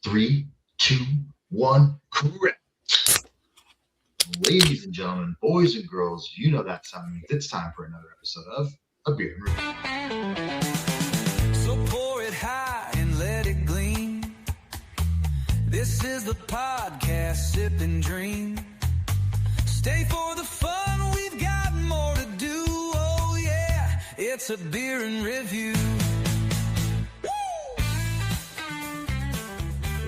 Three, two, one, correct. Ladies and gentlemen, boys and girls, you know that sound means it's time for another episode of A Beer and Review. So pour it high and let it gleam. This is the podcast, Sip and Dream. Stay for the fun, we've got more to do. Oh yeah, it's A Beer and Review.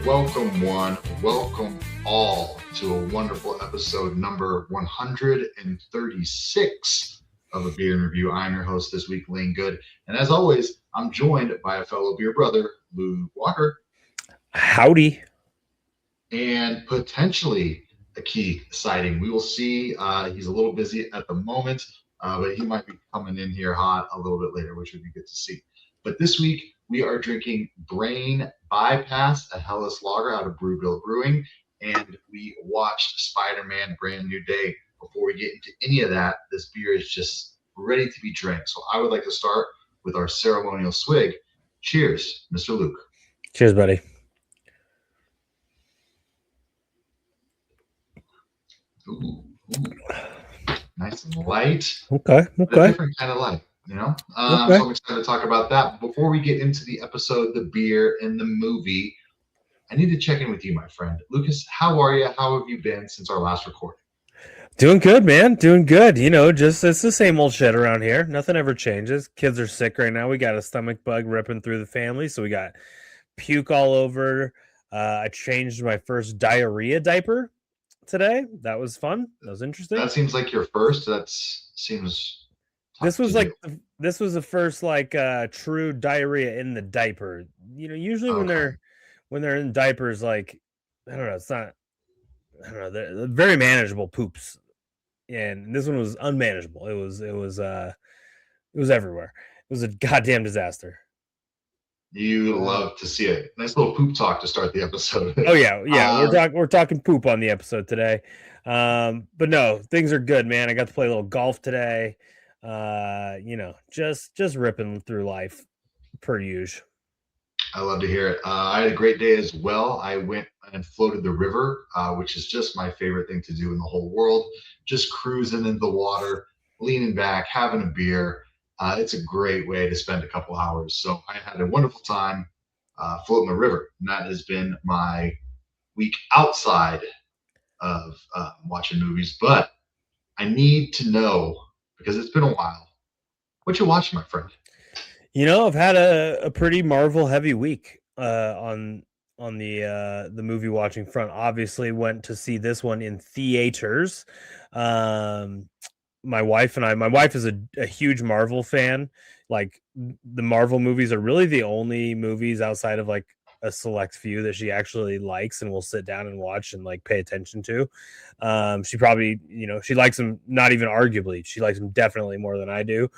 Welcome one, welcome all to a wonderful episode number 136 of A Beer and Review. I'm your host this week, Lane Good. And as always, I'm joined by a fellow beer brother, Luke Walker. Howdy. And potentially a key sighting. We will see. He's a little busy at the moment, but he might be coming in here hot a little bit later, which would be good to see. But this week, we are drinking Brain Bypass, a Hellas lager out of Brewville Brewing, and we watched Spiderman Brand New Day. Before we get into any of that, this beer is just ready to be drank. So I would like to start with our ceremonial swig. Cheers, Mr. Luke. Cheers, buddy. Ooh. Nice and light. Okay. A different kind of light. You know, Okay. So I'm excited to talk about that. Before we get into the episode, the beer, and the movie, I need to check in with you, my friend. Lucas, how are you? How have you been since our last recording? Doing good, man. Doing good. You know, just it's the same old shit around here. Nothing ever changes. Kids are sick right now. We got a stomach bug ripping through the family, so we got puke all over. I changed my first diarrhea diaper today. That was fun. That was interesting. That seems like your first. That seems. This was the first true diarrhea in the diaper. You know, usually when they're in diapers, like I don't know, it's not. I don't know. They're very manageable poops, and this one was unmanageable. It was everywhere. It was a goddamn disaster. You love to see it. Nice little poop talk to start the episode. Oh yeah. We're talking poop on the episode today. But no, things are good, man. I got to play a little golf today. You know, just ripping through life per usual. I love to hear it. I had a great day as well. I went and floated the river, which is just my favorite thing to do in the whole world. Just cruising into the water, leaning back, having a beer. It's a great way to spend a couple hours. So I had a wonderful time floating the river. And that has been my week outside of watching movies. But I need to know, because it's been a while, what you watching, my friend? You know, I've had a pretty Marvel heavy week on the movie watching front. Obviously went to see this one in theaters. My wife is a huge Marvel fan. Like the Marvel movies are really the only movies outside of like a select few that she actually likes and will sit down and watch and like pay attention to. She probably, you know, she likes them, not even arguably, she likes them definitely more than I do.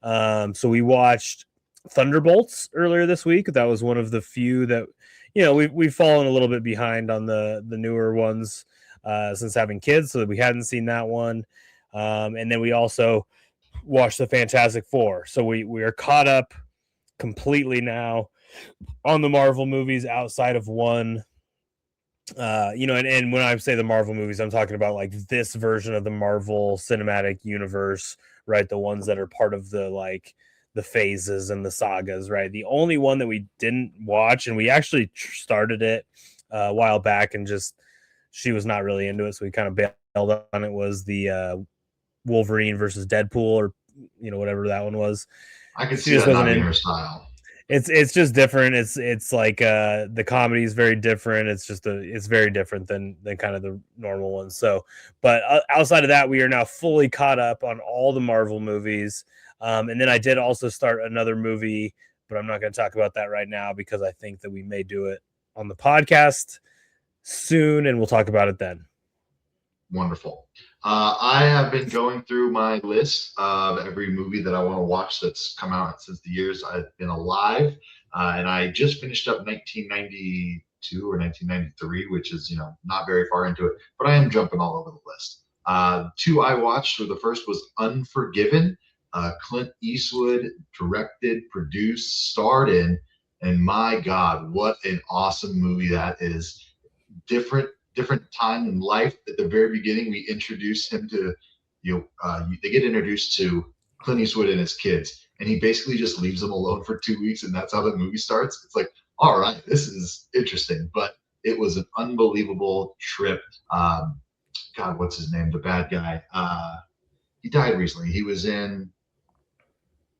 So we watched Thunderbolts earlier this week. That was one of the few that, you know, we've fallen a little bit behind on the newer ones since having kids, so we hadn't seen that one. And then we also watched the Fantastic Four. So we are caught up completely now on the Marvel movies outside of one. You know, and when I say the Marvel movies, I'm talking about like this version of the Marvel Cinematic Universe, right? The ones that are part of the like the phases and the sagas, right? The only one that we didn't watch, and we actually started it a while back, and just she was not really into it, so we kind of bailed on it, was the Wolverine versus Deadpool, or you know, whatever that one was. I could see that not in her style. It's just different. It's like the comedy is very different. It's very different than kind of the normal ones. So, but outside of that, we are now fully caught up on all the Marvel movies. And then I did also start another movie, but I'm not going to talk about that right now because I think that we may do it on the podcast soon, and we'll talk about it then. Wonderful. I have been going through my list of every movie that I want to watch that's come out since the years I've been alive. And I just finished up 1992 or 1993, which is, you know, not very far into it, but I am jumping all over the list. Two I watched. So the first was Unforgiven. Clint Eastwood directed, produced, starred in, And my God, what an awesome movie that is. Different time in life. At the very beginning, we introduce him to, they get introduced to Clint Eastwood and his kids, and he basically just leaves them alone for 2 weeks, and that's how the movie starts. It's like, all right, this is interesting, but it was an unbelievable trip. God, what's his name? The bad guy. He died recently. He was in.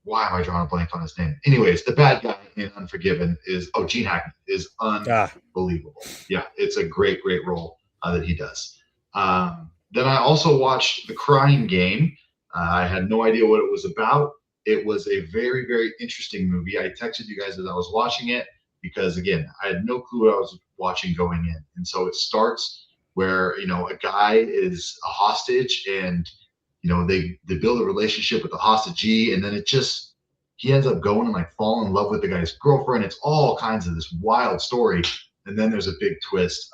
Why am I drawing a blank on his name? Anyways, the bad guy in Unforgiven is Gene Hackman is unbelievable. Yeah, it's a great role that he does. Then I also watched The Crying Game. I had no idea what it was about. It was a very interesting movie. I texted you guys as I was watching it because, again, I had no clue what I was watching going in. And so it starts where, a guy is a hostage and, they build a relationship with the hostagee, and then he ends up going and like falling in love with the guy's girlfriend. It's all kinds of this wild story. And then there's a big twist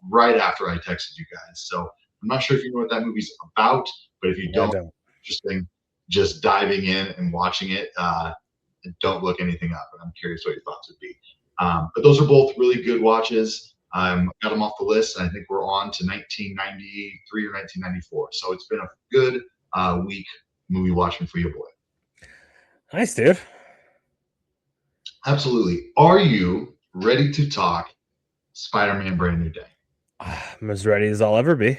right after I texted you guys. So I'm not sure if you know what that movie's about, but if you don't, interesting, just diving in and watching it. Don't look anything up, and I'm curious what your thoughts would be. But those are both really good watches. Got them off the list, and I think we're on to 1993 or 1994. So it's been a good week movie watching for your boy. Nice, dude. Absolutely. Are you ready to talk Spider-Man Brand New Day? I'm as ready as I'll ever be.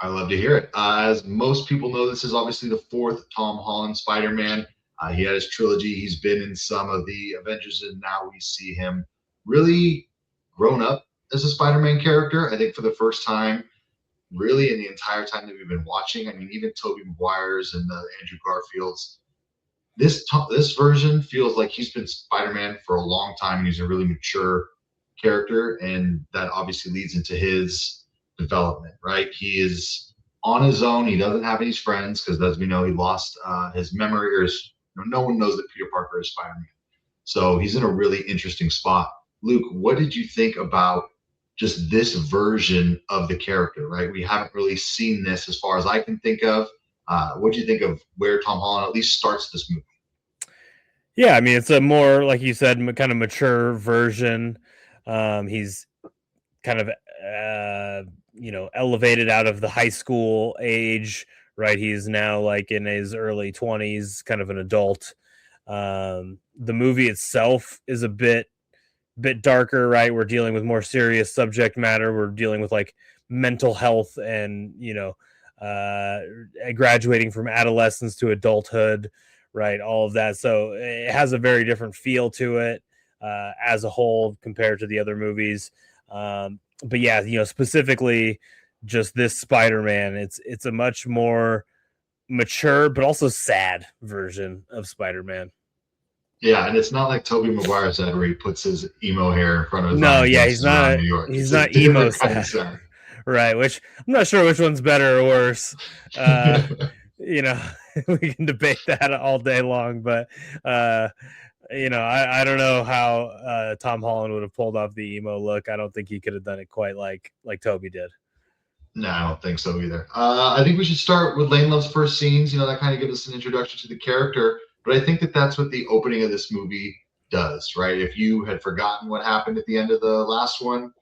I love to hear it. As most people know, this is obviously the fourth Tom Holland Spider-Man. He had his trilogy. He's been in some of the Avengers, and now we see him really grown up as a Spider-Man character. I think for the first time, really in the entire time that we've been watching. I mean, even Tobey Maguire's and the Andrew Garfield's. This version feels like he's been Spider-Man for a long time, and he's a really mature character, and that obviously leads into his development, right? He is on his own. He doesn't have any friends because, as we know, he lost his memory, or no one knows that Peter Parker is Spider-Man. So he's in a really interesting spot. Luke, what did you think about just this version of the character, right? We haven't really seen this as far as I can think of. What do you think of where Tom Holland at least starts this movie? Yeah, I mean, it's a more, like you said, kind of mature version. He's kind of, elevated out of the high school age, right? He's now like in his early 20s, kind of an adult. The movie itself is a bit darker, right? We're dealing with more serious subject matter. We're dealing with like mental health and, graduating from adolescence to adulthood, right? All of that. So it has a very different feel to it as a whole compared to the other movies. But yeah, specifically just this Spider-Man, it's a much more mature, but also sad version of Spider-Man. Yeah, and it's not like Tobey Maguire said, where he puts his emo hair in front of his no, eyes. Yeah, he's not. New York. He's not emo sad. Right, which I'm not sure which one's better or worse. We can debate that all day long, but I don't know how Tom Holland would have pulled off the emo look. I don't think he could have done it quite like Tobey did. No, I don't think so either. I think we should start with Lane Love's first scenes. That kind of gives us an introduction to the character. But I think that's what the opening of this movie does, right? If you had forgotten what happened at the end of the last one,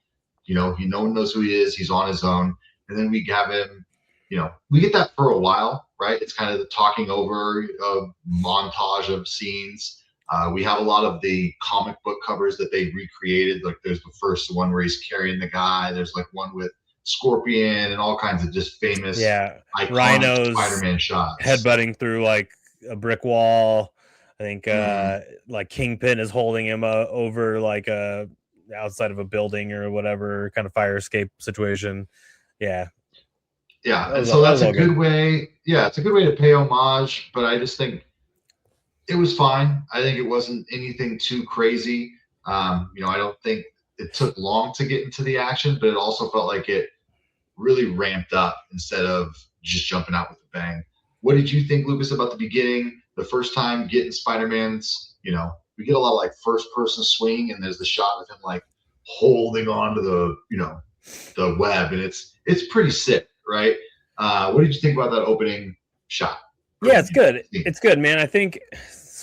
no one knows who he is. He's on his own. And then we have him, we get that for a while, right? It's kind of the talking over montage of scenes. We have a lot of the comic book covers that they recreated. Like there's the first one where he's carrying the guy. There's like one with Scorpion and all kinds of just famous rhinos, Spider-Man shots. Headbutting through like a brick wall. I think like Kingpin is holding him over like outside of a building or whatever kind of fire escape situation. Yeah, and so that's a good way. Yeah, it's a good way to pay homage, but I just think it was fine. I think it wasn't anything too crazy. I don't think it took long to get into the action, but it also felt like it really ramped up instead of just jumping out with a bang. What did you think, Lucas, about the beginning? The first time getting Spider-Man's, we get a lot of like first person swing, and there's the shot of him like holding on to the, the web, and it's pretty sick, right? What did you think about that opening shot? Yeah, it's good. It's good, man. I think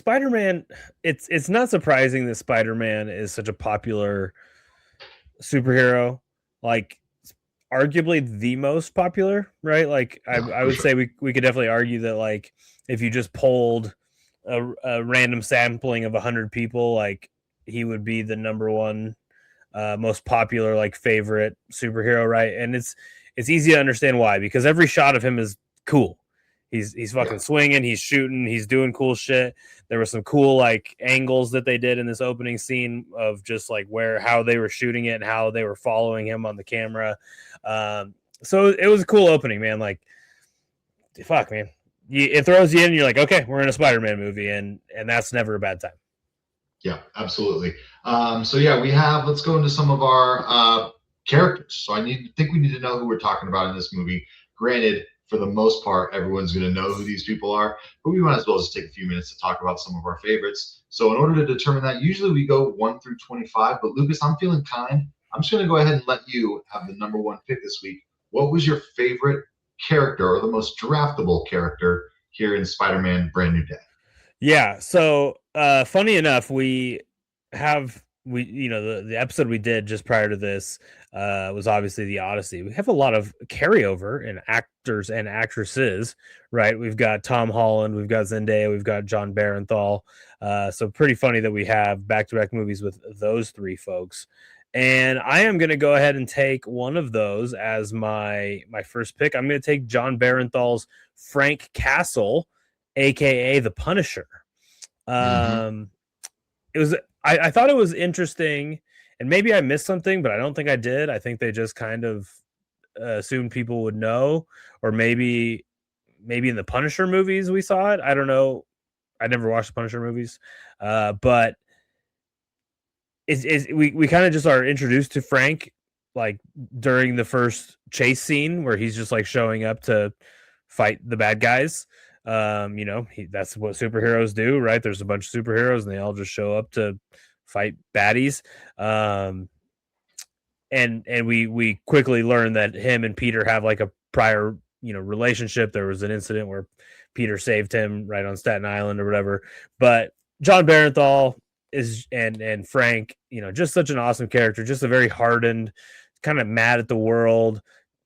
Spider-Man, it's not surprising that Spider-Man is such a popular superhero, like arguably the most popular, right? Like Yeah, I for would sure. say we could definitely argue that like if you just polled a random sampling of 100 people, like he would be the number one most popular like favorite superhero, right? And it's easy to understand why, because every shot of him is cool. He's Yeah. fucking swinging, he's shooting, he's doing cool shit. There were some cool like angles that they did in this opening scene of just like where how they were shooting it and how they were following him on the camera. So it was a cool opening, man. Like fuck, man. It throws you in. You're like, okay, we're in a Spider-Man movie, and that's never a bad time. Yeah, absolutely. So yeah, we have. Let's go into some of our characters. So think we need to know who we're talking about in this movie. Granted, for the most part, everyone's going to know who these people are, but we might as well just take a few minutes to talk about some of our favorites. So in order to determine that, usually we go 1 through 25. But Lucas, I'm feeling kind. I'm just going to go ahead and let you have the number one pick this week. What was your favorite character or the most draftable character here in Spider-Man: Brand New Day? Yeah. So funny enough, we the episode we did just prior to this was obviously the Odyssey. We have a lot of carryover in actors and actresses, right? We've got Tom Holland, we've got Zendaya, we've got John Barenthal. So pretty funny that we have back-to-back movies with those three folks. And I am going to go ahead and take one of those as my first pick. I'm going to take John Barenthal's Frank Castle, aka the Punisher. Mm-hmm. It was I thought it was interesting, and maybe I missed something, but I don't think I did. I think they just kind of assumed people would know, or maybe in the Punisher movies we saw it. I don't know. I never watched the Punisher movies, but we kind of just are introduced to Frank like during the first chase scene where he's just like showing up to fight the bad guys. That's what superheroes do, right? There's a bunch of superheroes and they all just show up to fight baddies. And we quickly learn that him and Peter have like a prior relationship. There was an incident where Peter saved him right on Staten Island or whatever. But John Barenthal is and Frank, just such an awesome character, just a very hardened, kind of mad at the world,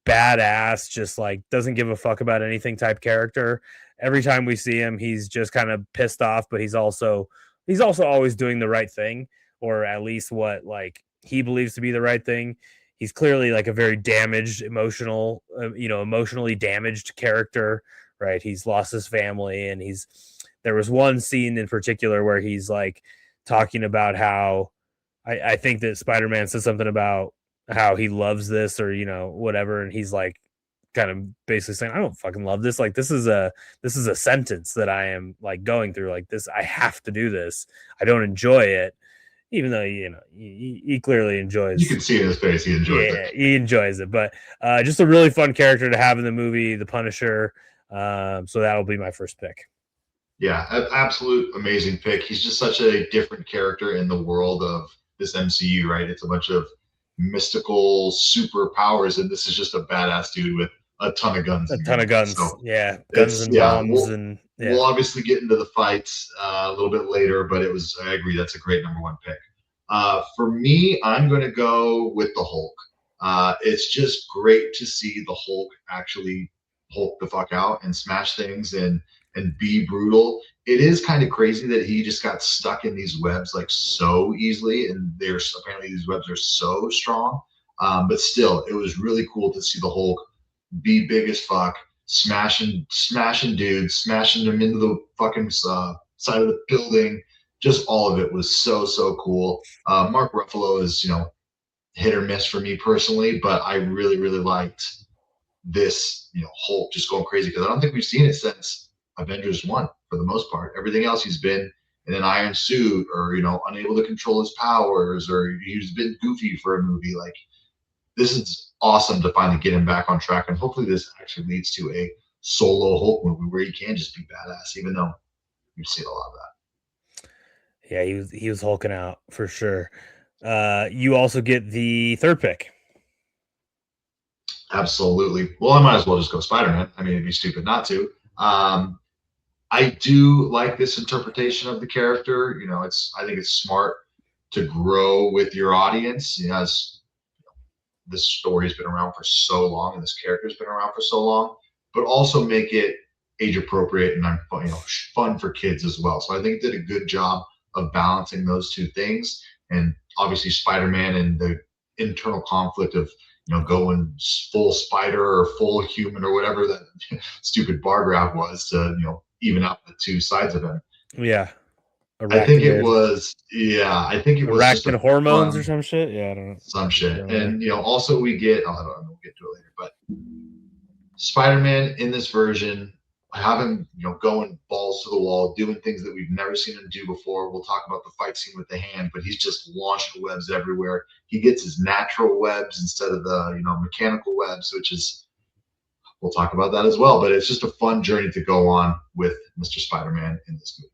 badass, just like doesn't give a fuck about anything type character. Every time we see him, he's just kind of pissed off, but he's also always doing the right thing, or at least what like he believes to be the right thing. He's clearly like a very damaged, emotionally damaged character, right? He's lost his family, and there was one scene in particular where he's like talking about how I think that Spider-Man says something about how he loves this or whatever, and he's like kind of basically saying, I don't fucking love this. Like this is a sentence that I am like going through. Like this, I have to do this. I don't enjoy it, even though he clearly You enjoys. can see in his face he enjoys Yeah, it. he enjoys it. But just a really fun character to have in the movie, The Punisher. So that'll be my first pick. Yeah, absolute amazing pick. He's just such a different character in the world of this MCU, right? It's a bunch of mystical superpowers, and this is just a badass dude with a ton of guns A and ton of gadgets. guns. So Yeah, guns it's and yeah. bombs and We'll yeah. obviously get into the fights a little bit later, but I agree that's a great number one pick. For me, I'm going to go with the Hulk. It's just great to see the Hulk actually Hulk the fuck out and smash things and be brutal. It is kind of crazy that he just got stuck in these webs like so easily, and there's apparently these webs are so strong. But still, it was really cool to see the Hulk be big as fuck, smashing dudes, smashing them into the fucking side of the building. Just all of it was so cool. Mark Ruffalo is hit or miss for me personally, but I really liked this Hulk just going crazy because I don't think we've seen it since Avengers 1 for the most part. Everything else he's been in an iron suit or unable to control his powers, or he's been goofy for a movie. Like this is awesome to finally get him back on track, and hopefully this actually leads to a solo Hulk movie where he can just be badass, even though you've seen a lot of that. Yeah, he was hulking out for sure. You also get the third pick. Absolutely. Well, I might as well just go Spider-Man. I mean, it'd be stupid not to. I do like this interpretation of the character. I think it's smart to grow with your audience. As this story's been around for so long and this character's been around for so long, but also make it age appropriate and fun for kids as well. So I think it did a good job of balancing those two things. And obviously, Spider-Man and the internal conflict of going full spider or full human or whatever that stupid bar graph was to even out the two sides of him. Yeah. I think it Arachnid. was, yeah, I think it was just Arachnid a hormones or fun some shit. Yeah, I don't know. some shit. Generally. And also we get, I don't know, we'll get to it later, but Spider-Man in this version, I have him, going balls to the wall, doing things that we've never seen him do before. We'll talk about the fight scene with the hand, but he's just launching webs everywhere. He gets his natural webs instead of the, mechanical webs, which is, we'll talk about that as well. But it's just a fun journey to go on with Mr. Spider-Man in this movie.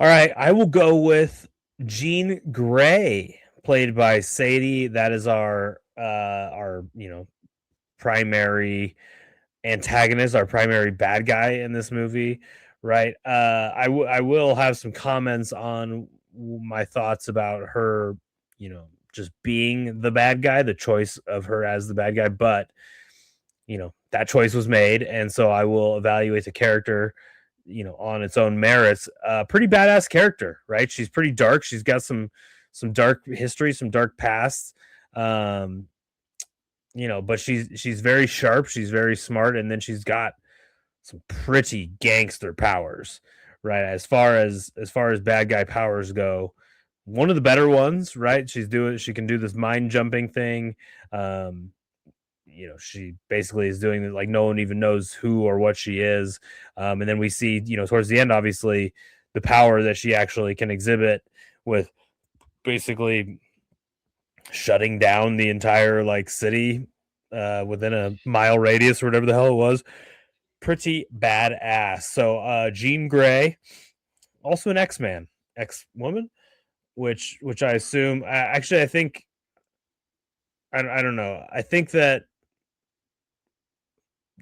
All right, I will go with Jean Grey, played by Sadie. That is our primary antagonist, our primary bad guy in this movie, right? I will have some comments on my thoughts about her, just being the bad guy, the choice of her as the bad guy, but that choice was made, and so I will evaluate the character on its own merits. Pretty badass character, right? She's pretty dark. She's got some dark history, some dark past. But she's very sharp. She's very smart, and then she's got some pretty gangster powers, right? As far as bad guy powers go, one of the better ones, right? She can do this mind jumping thing. She basically is doing it like no one even knows who or what she is. And then we see, towards the end, obviously, the power that she actually can exhibit with basically shutting down the entire like city within a mile radius or whatever the hell it was. Pretty badass. So Jean Grey, also an X-Man, X-Woman, which I assume, actually, I think, I don't know. I think that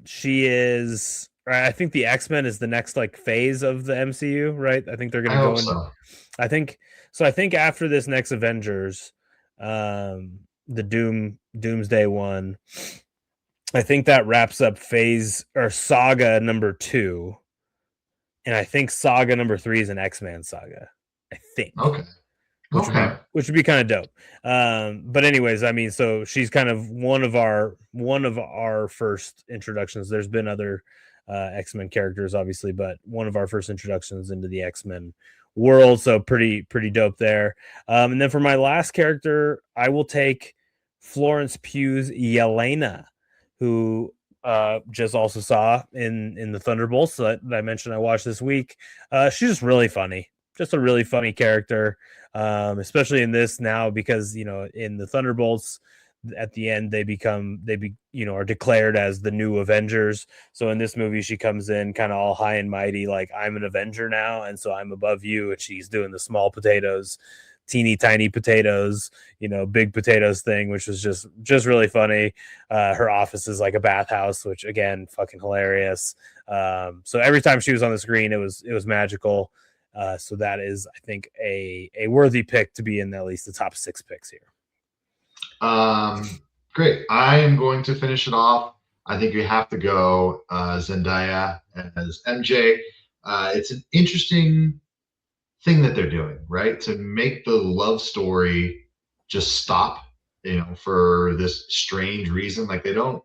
she is, I think the X-Men is the next like phase of the MCU, right? I think they're going I to go hope into, so. I think so. I think after this next Avengers, the Doomsday one, I think that wraps up phase or saga number 2. And I think saga number 3 is an X-Men saga. I think. Okay. Which would be kind of dope. But anyways, I mean, so she's kind of one of our first introductions. There's been other X-Men characters, obviously, but one of our first introductions into the X-Men world. So pretty dope there. And then for my last character, I will take Florence Pugh's Yelena, who just also saw in the Thunderbolts that I mentioned I watched this week. She's just really funny. Just a really funny character, especially in this now because in the Thunderbolts at the end are declared as the new Avengers. So in this movie she comes in kind of all high and mighty, like I'm an Avenger now, and so I'm above you, and she's doing the small potatoes, teeny tiny potatoes, big potatoes thing, which was just really funny. Her office is like a bathhouse, which again, fucking hilarious. So every time she was on the screen, it was magical. So that is, I think, a worthy pick to be in at least the top 6 picks here. Great. I am going to finish it off. I think you have to go Zendaya as MJ. It's an interesting thing that they're doing, right? To make the love story just stop, for this strange reason. Like they don't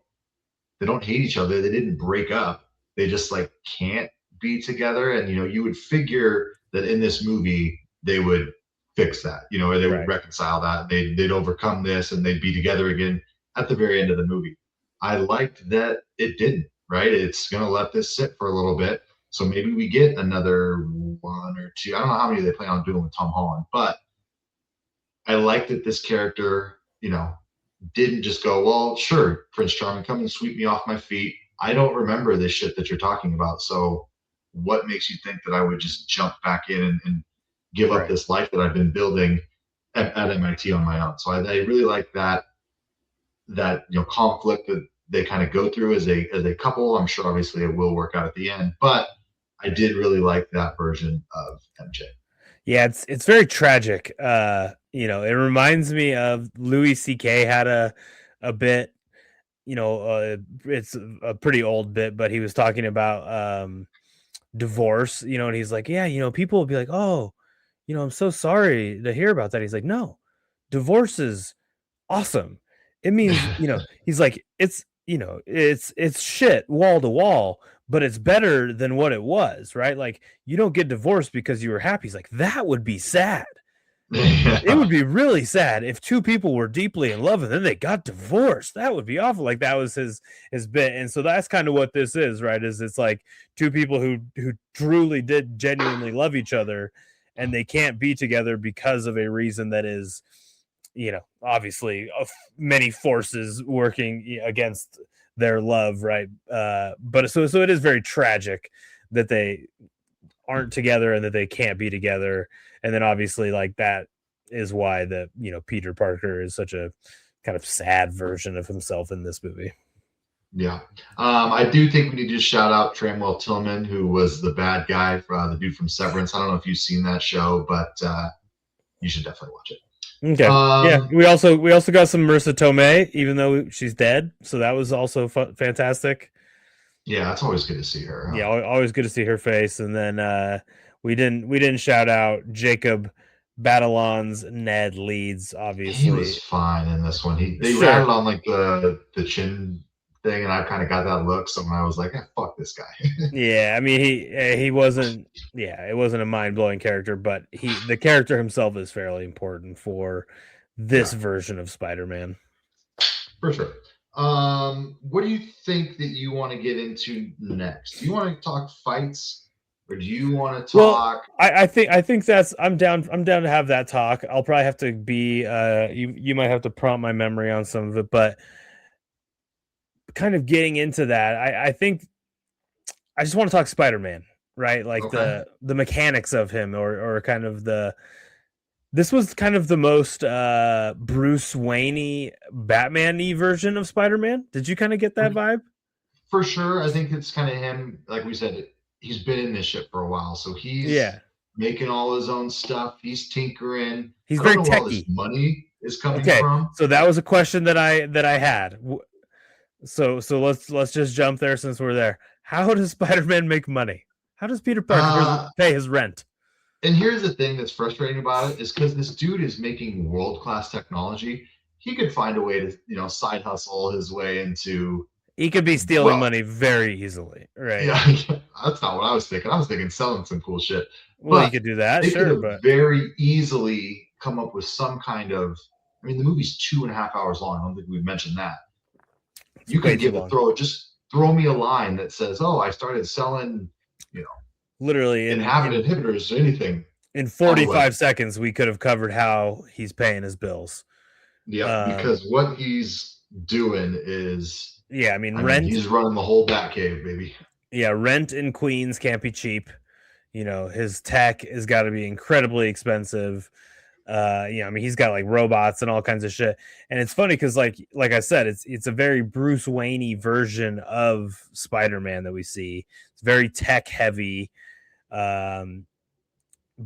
hate each other. They didn't break up. They just like can't be together. And you would figure that in this movie they would fix that, or they would reconcile that. They'd overcome this and they'd be together again at the very end of the movie. I liked that it didn't, right? It's gonna let this sit for a little bit. So maybe we get another 1 or 2. I don't know how many they plan on doing with Tom Holland, but I like that this character, didn't just go, well, sure, Prince Charming, come and sweep me off my feet. I don't remember this shit that you're talking about. So what makes you think that I would just jump back in and give up this life that I've been building at MIT on my own? So I really like that conflict that they kind of go through as a couple. I'm sure obviously it will work out at the end, but I did really like that version of MJ. Yeah, it's very tragic. It reminds me of Louis C.K. had a bit. It's a pretty old bit, but he was talking about divorce. And he's like, yeah, people will be like, oh, I'm so sorry to hear about that. He's like, no, divorce is awesome. It means, he's like, it's shit wall to wall, but it's better than what it was, right? Like, you don't get divorced because you were happy. He's like, that would be sad. It Yeah. would be really sad if two people were deeply in love and then they got divorced. That would be awful. Like, that was his bit. And so that's kind of what this is, right? Is it's like two people who truly did genuinely love each other, and they can't be together because of a reason that is, obviously many forces working against their love, right? But so it is very tragic that they aren't together and that they can't be together. And then obviously, like, that is why Peter Parker is such a kind of sad version of himself in this movie. Yeah. I do think we need to shout out Tramwell Tillman, who was the bad guy, the dude from Severance. I don't know if you've seen that show, but you should definitely watch it. Okay. Yeah, we also got some Marissa Tomei, even though she's dead, so that was also fantastic. Yeah, it's always good to see her. Huh? Yeah, always good to see her face. And then we didn't shout out Jacob Batalon's Ned Leeds, obviously. He was fine in this one. They rattled on like the chin thing, and I kind of got that look. So when I was like, "Fuck this guy." Yeah, I mean he wasn't. Yeah, it wasn't a mind blowing character, but the character himself is fairly important for this version of Spider-Man. For sure. What do you think that you want to get into next? Do you want to talk fights, or do you want to talk? Well, I think that's I'm down to have that talk. I'll probably have to be you might have to prompt my memory on some of it, but kind of getting into that, I think I just want to talk Spider-Man, right? Like the mechanics of him, or kind of this was kind of the most Bruce Wayne-y, Batman-y version of Spider-Man. Did you kind of get that vibe? For sure. I think it's kind of him. Like we said, he's been in this shit for a while. So he's making all his own stuff. He's tinkering. He's very techy. Where all this money is coming from. So that was a question that I had. So let's just jump there since we're there. How does Spider-Man make money? How does Peter Parker pay his rent? And here's the thing that's frustrating about it is because this dude is making world-class technology. He could find a way to, side hustle his way into. He could be stealing money very easily, right? Yeah, that's not what I was thinking. I was thinking selling some cool shit. Well, you could do that, sure, but very easily come up with some kind of. I mean, the movie's 2.5 hours long. I don't think we've mentioned that. You can throw me a line that says, "Oh, I started selling, literally inhabited inhibitors or anything." In 45 seconds, we could have covered how he's paying his bills. Yeah, because what he's doing is. Yeah, I mean, rent. He's running the whole Batcave, baby. Yeah, rent in Queens can't be cheap. His tech has got to be incredibly expensive. I mean, he's got like robots and all kinds of shit. And it's funny because, like I said, it's a very Bruce Wayne-y version of Spider-Man that we see. It's very tech heavy, but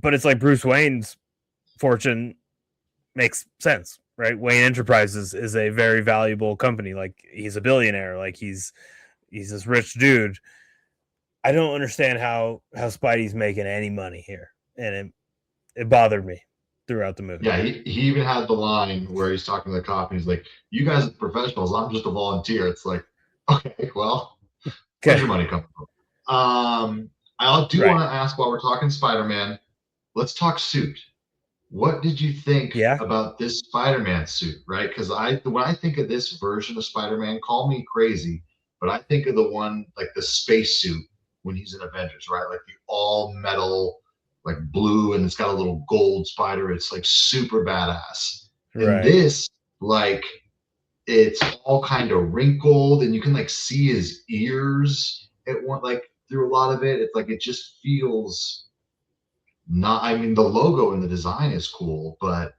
it's like Bruce Wayne's fortune makes sense, right? Wayne Enterprises is a very valuable company. Like, he's a billionaire. Like, he's this rich dude. I don't understand how Spidey's making any money here, and it bothered me throughout the movie. Yeah, he even had the line where he's talking to the cop and he's like, "You guys are professionals. I'm just a volunteer." It's like, okay, well, where's your money coming from? I do want to ask, while we're talking Spider-Man, let's talk suit. What did you think about this Spider-Man suit, right? Because when I think of this version of Spider-Man, call me crazy, but I think of the one, like the space suit when he's in Avengers, right? Like the all metal, like blue, and it's got a little gold spider. It's like super badass. And this, like, it's all kind of wrinkled, and you can like see his ears at one, like through a lot of it. It's like it just feels not. I mean, the logo and the design is cool, but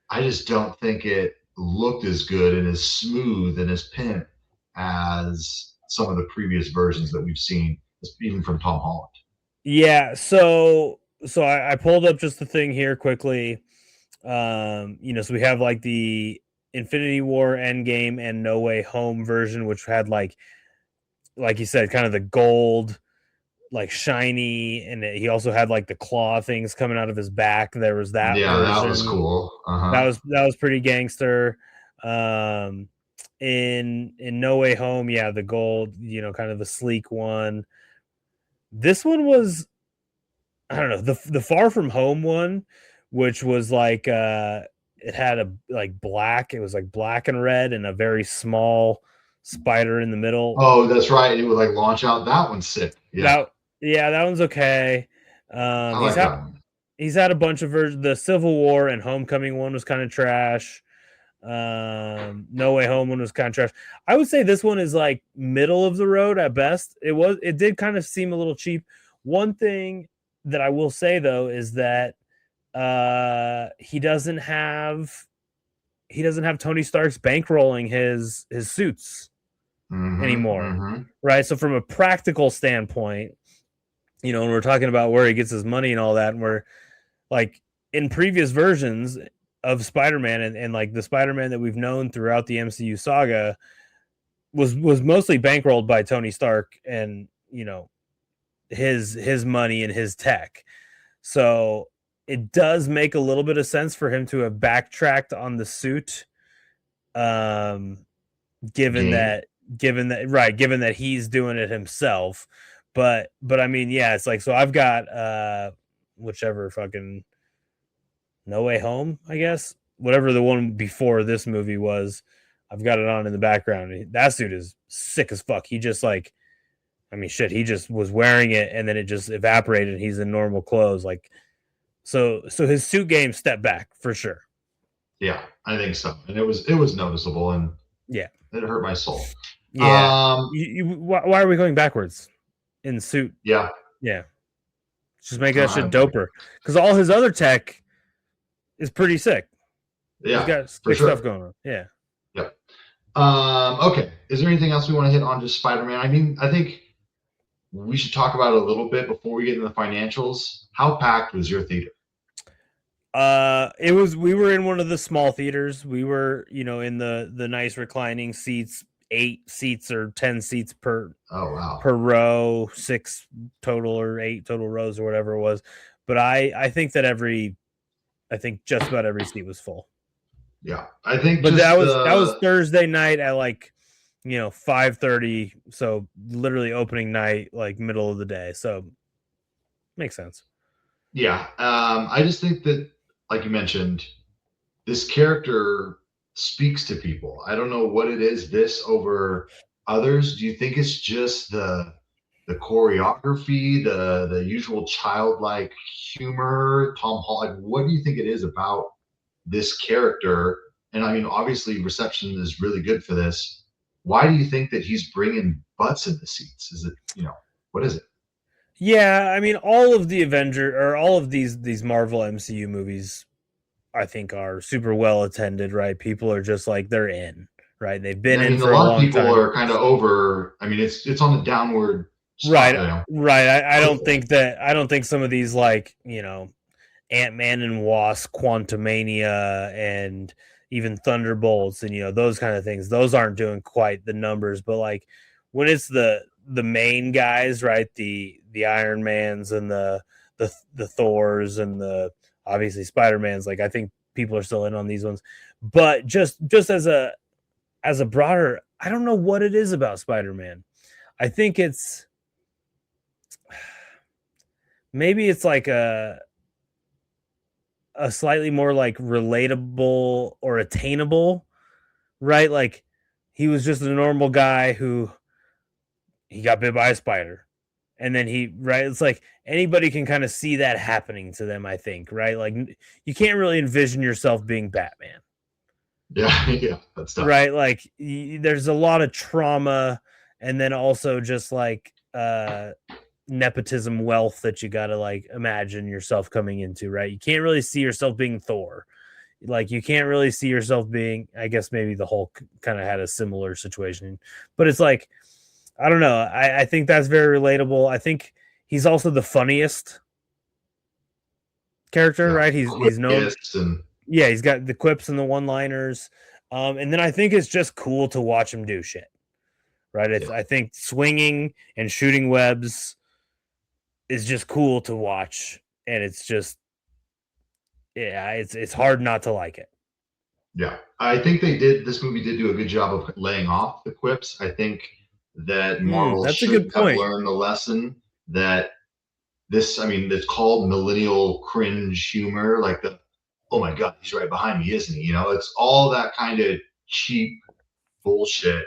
I just don't think it looked as good and as smooth and as pimp as some of the previous versions that we've seen, even from Tom Holland. Yeah, so I pulled up just the thing here quickly. So we have like the Infinity War Endgame and No Way Home version, which had like you said, kind of the gold, like shiny, and he also had like the claw things coming out of his back. There was that Yeah, that was version. cool. That Uh-huh. was pretty gangster. Um, in No Way Home, yeah, the gold, kind of the sleek one. This one was, I don't know, the Far From Home one, which was like it had a like black, it was like black and red and a very small spider in the middle. Oh, that's right. It would like launch out. That one's sick. Yeah, That Yeah, that one's okay. I He's like had that one. a bunch of versions. The Civil War and Homecoming one was kind of trash. No Way Home one was kind of trash. I would say this one is like middle of the road at best. It did kind of seem a little cheap. One thing that I will say though is that he doesn't have Tony Stark's bankrolling his suits anymore. Mm-hmm. Right? So from a practical standpoint, when we're talking about where he gets his money and all that, and we're like in previous versions of Spider-Man and like the Spider-Man that we've known throughout the MCU saga was mostly bankrolled by Tony Stark and his money and his tech. So it does make a little bit of sense for him to have backtracked on the suit, um, given Game. that given that he's doing it himself. But I mean, yeah, it's like, so I've got whichever fucking No Way Home, I guess. Whatever the one before this movie was, I've got it on in the background. That suit is sick as fuck. He just like, I mean, shit, he just was wearing it and then it just evaporated. He's in normal clothes. Like, so his suit game stepped back for sure. Yeah, I think so. And it was noticeable and Yeah. it hurt my soul. Yeah. Um, Why are we going backwards in suit? yeah, Yeah. Just make that shit I, doper. Because all his other tech is pretty sick. He's yeah, got for sick stuff sure. going on. Yeah. Yep. Okay. Is there anything else we want to hit on just Spider-Man? I mean, I think we should talk about it a little bit before we get into the financials. How packed was your theater? We were in one of the small theaters. We were, in the nice reclining seats, 8 seats or 10 seats Oh wow. per row, 6 total or 8 total rows or whatever it was. But I think that I think just about every seat was full. Yeah, I think But just that was the Thursday night at like 5:30, so literally opening night, like middle of the day. So makes sense. yeah. I just think that, like you mentioned, this character speaks to people. I don't know what it is. This over others. Do you think it's just the choreography, the usual childlike humor, Tom Holland? Like, what do you think it is about this character? And I mean, obviously, reception is really good for this. Why do you think that he's bringing butts in the seats? Is it, what is it? Yeah, I mean, all of the Avenger or all of these Marvel MCU movies, I think, are super well attended. Right, people are just like, they're in. Right, they've been Yeah, I in mean, a for a lot of long people time. are kind of over. I mean, it's on the downward spot, Right, right. hopeful. I don't think some of these, like, Ant-Man and Wasp, Quantumania, and even Thunderbolts, and those kind of things, those aren't doing quite the numbers. But like when it's the main guys, right, the Iron Mans and the Thors and the obviously Spider-Man's, like, I think people are still in on these ones. But just as a broader, I don't know what it is about Spider-Man. I think maybe it's like a slightly more like relatable or attainable, right? Like he was just a normal guy who he got bit by a spider. And then right, it's like anybody can kind of see that happening to them, I think, right? Like you can't really envision yourself being Batman, Yeah, yeah, that's tough. right? Like there's a lot of trauma and then also just like nepotism wealth that you got to like imagine yourself coming into, right? You can't really see yourself being Thor. Like you can't really see yourself being, I guess maybe the Hulk kind of had a similar situation, but it's like, I don't know. I think that's very relatable. I think he's also the funniest character, Yeah, right? He's known, quickest and yeah, he's got the quips and the one-liners. And then I think it's just cool to watch him do shit, right? yeah, I think swinging and shooting webs is just cool to watch, and it's just, yeah, it's hard not to like it. yeah. I think this movie did do a good job of laying off the quips. I think that Marvel That's a should good have point. learned the lesson that I mean, it's called millennial cringe humor, like the, oh my God, he's right behind me, isn't he? You know, it's all that kind of cheap bullshit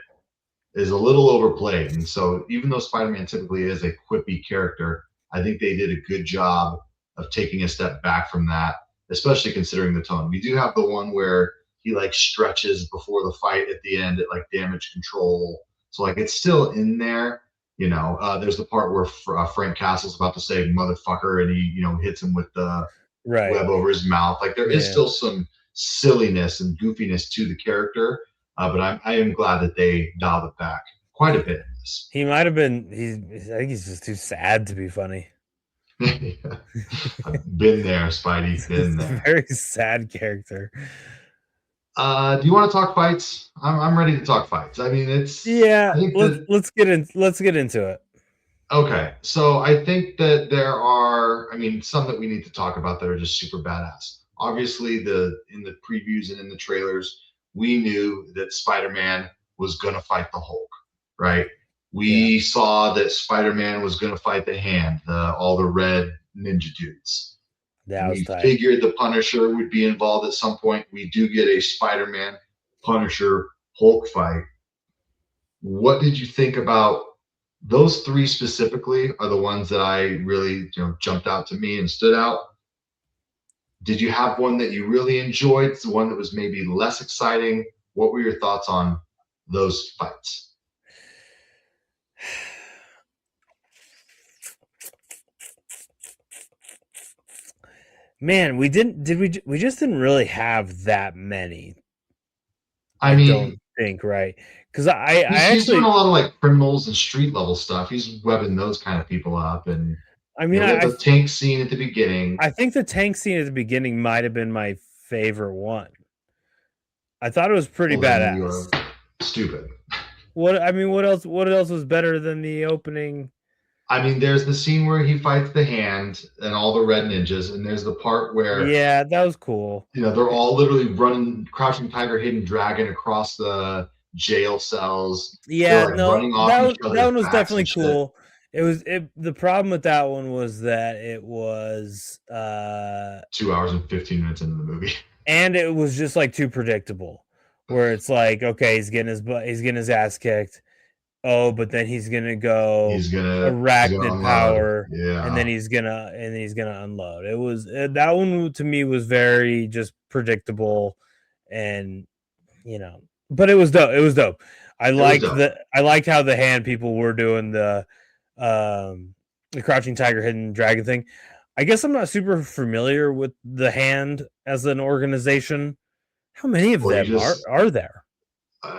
is a little overplayed. And so even though Spider-Man typically is a quippy character, I think they did a good job of taking a step back from that, especially considering the tone. We do have the one where he like stretches before the fight at the end at like damage control. So like it's still in there. You know, there's the part where Frank Castle's about to say motherfucker and he, hits him with the Right. web over his mouth. Like there is Yeah. still some silliness and goofiness to the character, but I am glad that they dialed it back quite a bit in this. He might have been. I think he's just too sad to be funny. I've been there, Spidey. Been It's a there. very sad character. Do you want to talk fights? I'm ready to talk fights. I mean, Yeah, I think let's that let's get into it. okay. So I think that there are, I mean, some that we need to talk about that are just super badass. Obviously, in the previews and in the trailers, we knew that Spider-Man was gonna fight the Hulk, right? Yeah, We saw that Spider-Man was gonna fight the Hand, all the red ninja dudes. that was We tight. figured the Punisher would be involved at some point. We do get a Spider-Man Punisher Hulk fight. What did you think about those three specifically? Are the ones that I really, jumped out to me and stood out. Did you have one that you really enjoyed? The one that was maybe less exciting? What were your thoughts on those fights? Man, we didn't did we just didn't really have that many. I I don't mean, think, right? Because I he's doing a actually, lot of like criminals and street level stuff. He's webbing those kind of people up, and I mean, we have the tank scene at the beginning. I think the tank scene at the beginning might have been my favorite one. I thought it was pretty Well, then you are badass. stupid. What I mean, what else? What else was better than the opening? I mean, there's the scene where he fights the Hand and all the red ninjas, and there's the part where Yeah, that was cool. they're all literally running, crouching tiger, hidden dragon across the jail cells. They're Yeah, like no, running off each that other's one was backs definitely and shit. cool. The problem with that one was that it was 2 hours and 15 minutes into the movie. and it was just like too predictable. Where it's like, okay, he's getting his ass kicked. Oh, but then he's gonna go He's gonna arachnid unload. power, and Yeah, then he's gonna unload. It was that one to me was very just predictable, and but it was dope. It was dope. it was dope. I liked how the Hand people were doing the crouching tiger, hidden dragon thing. I guess I'm not super familiar with the Hand as an organization. How many of Well, you them just are there?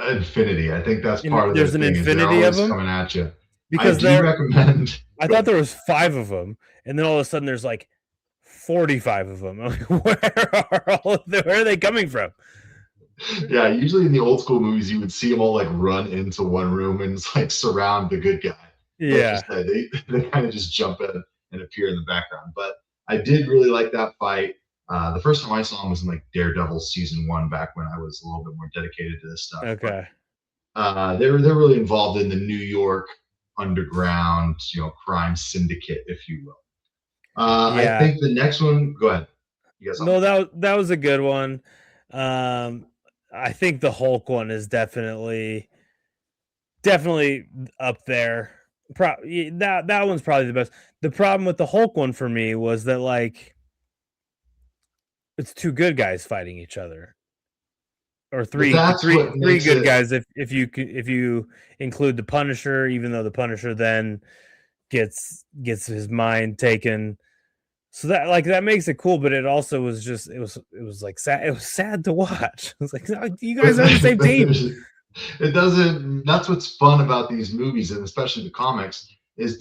infinity. I think that's part of their There's an thing is they're infinity of always them coming at you. I because do there. recommend. I thought there was 5 of them, and then all of a sudden there's like 45 of them. I'm like, where are they coming from? Yeah, usually in the old school movies, you would see them all like run into one room and it's like surround the good guy. Like you Yeah. said, they kind of just jump in and appear in the background. But I did really like that fight. The first time I saw him was in like Daredevil season 1 back when I was a little bit more dedicated to this stuff. But Okay. they're really involved in the New York underground, crime syndicate, if you will. I Yeah. think the next one. Go ahead. You guys. No, that was a good one. I think the Hulk one is definitely up there. That one's probably the best. The problem with the Hulk one for me was that like it's 2 good guys fighting each other. Or But that's what three makes good it. guys if you include the Punisher, even though the Punisher then gets his mind taken. So that makes it cool, but it also was just it was like sad. It was sad to watch. It was like, "Oh, you guys are on the same team." It doesn't. That's what's fun about these movies, and especially the comics. this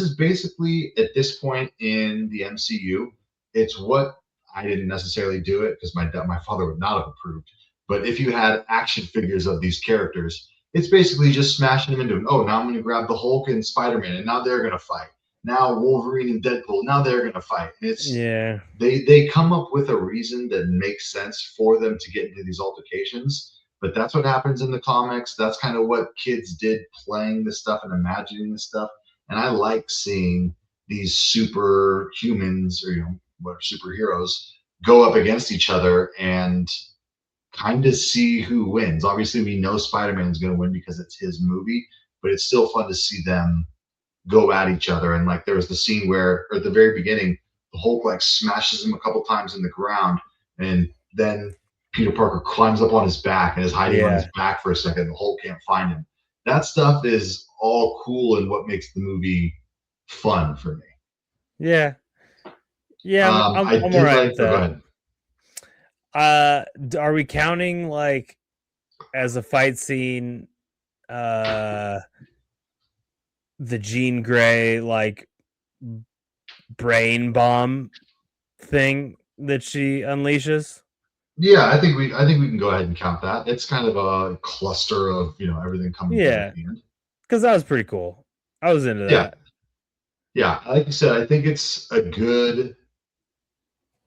is basically at this point in the MCU, it's what I didn't necessarily do it because my father would not have approved. But if you had action figures of these characters, it's basically just smashing them into them. Oh, now I'm going to grab the Hulk and Spider-Man, and now they're going to fight. Now Wolverine and Deadpool, now they're going to fight. And it's Yeah. they come up with a reason that makes sense for them to get into these altercations. But that's what happens in the comics. That's kind of what kids did playing this stuff and imagining this stuff. And I like seeing these superhumans or what superheroes go up against each other and kind of see who wins. Obviously, we know Spider-Man is going to win because it's his movie, but it's still fun to see them go at each other. And like there was the scene where, or at the very beginning, the Hulk like smashes him a couple times in the ground, and then Peter Parker climbs up on his back and is hiding on his Yeah. back for a second. The Hulk can't find him. That stuff is all cool and what makes the movie fun for me. Yeah. Yeah, I I'm all did right like. with Oh, go that. ahead. Are we counting like as a fight scene uh the Jean Grey like brain bomb thing that she unleashes? Yeah, I think we can go ahead and count that. It's kind of a cluster of everything coming together Yeah, at the end. because that was pretty cool. I was into Yeah, that. yeah. Like you said, I think it's a good.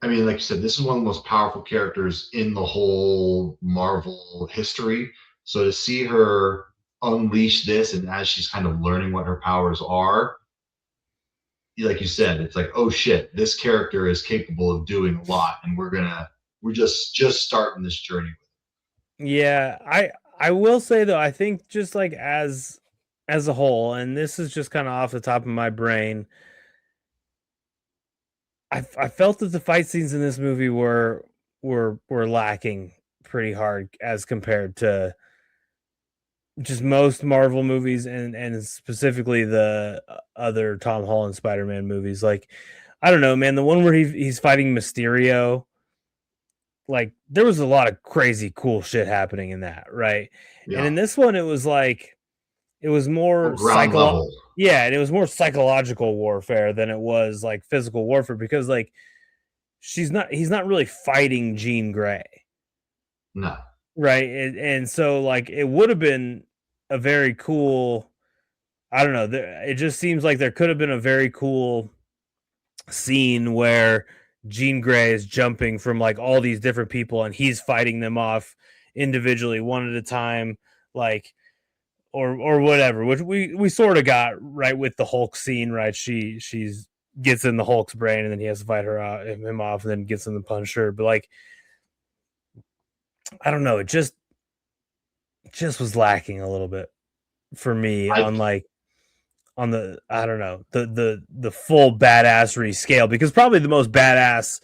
I mean, like you said, this is one of the most powerful characters in the whole Marvel history. So to see her unleash this, and as she's kind of learning what her powers are, like you said, it's like, oh shit, this character is capable of doing a lot, and we're just starting this journey. Yeah, I will say though, I think just like as a whole, and this is just kind of off the top of my brain, I felt that the fight scenes in this movie were lacking pretty hard as compared to just most Marvel movies and specifically the other Tom Holland Spider-Man movies. Like, I don't know, man, the one where he's fighting Mysterio, like there was a lot of crazy cool shit happening in that, right? And Yeah, in this one, it was like it was or more ground level. yeah, and it was more psychological warfare than it was like physical warfare because like he's not really fighting Jean Grey, No, right? And so like it would have been a very cool. I don't know. It just seems like there could have been a very cool scene where Jean Grey is jumping from like all these different people and he's fighting them off individually, one at a time, like or whatever. Which we sort of got right with the Hulk scene, right? She's gets in the Hulk's brain and then he has to fight him off and then gets in the Punisher. But like I don't know, it just was lacking a little bit for me I on like on the I don't know the full badassery scale because probably the most badass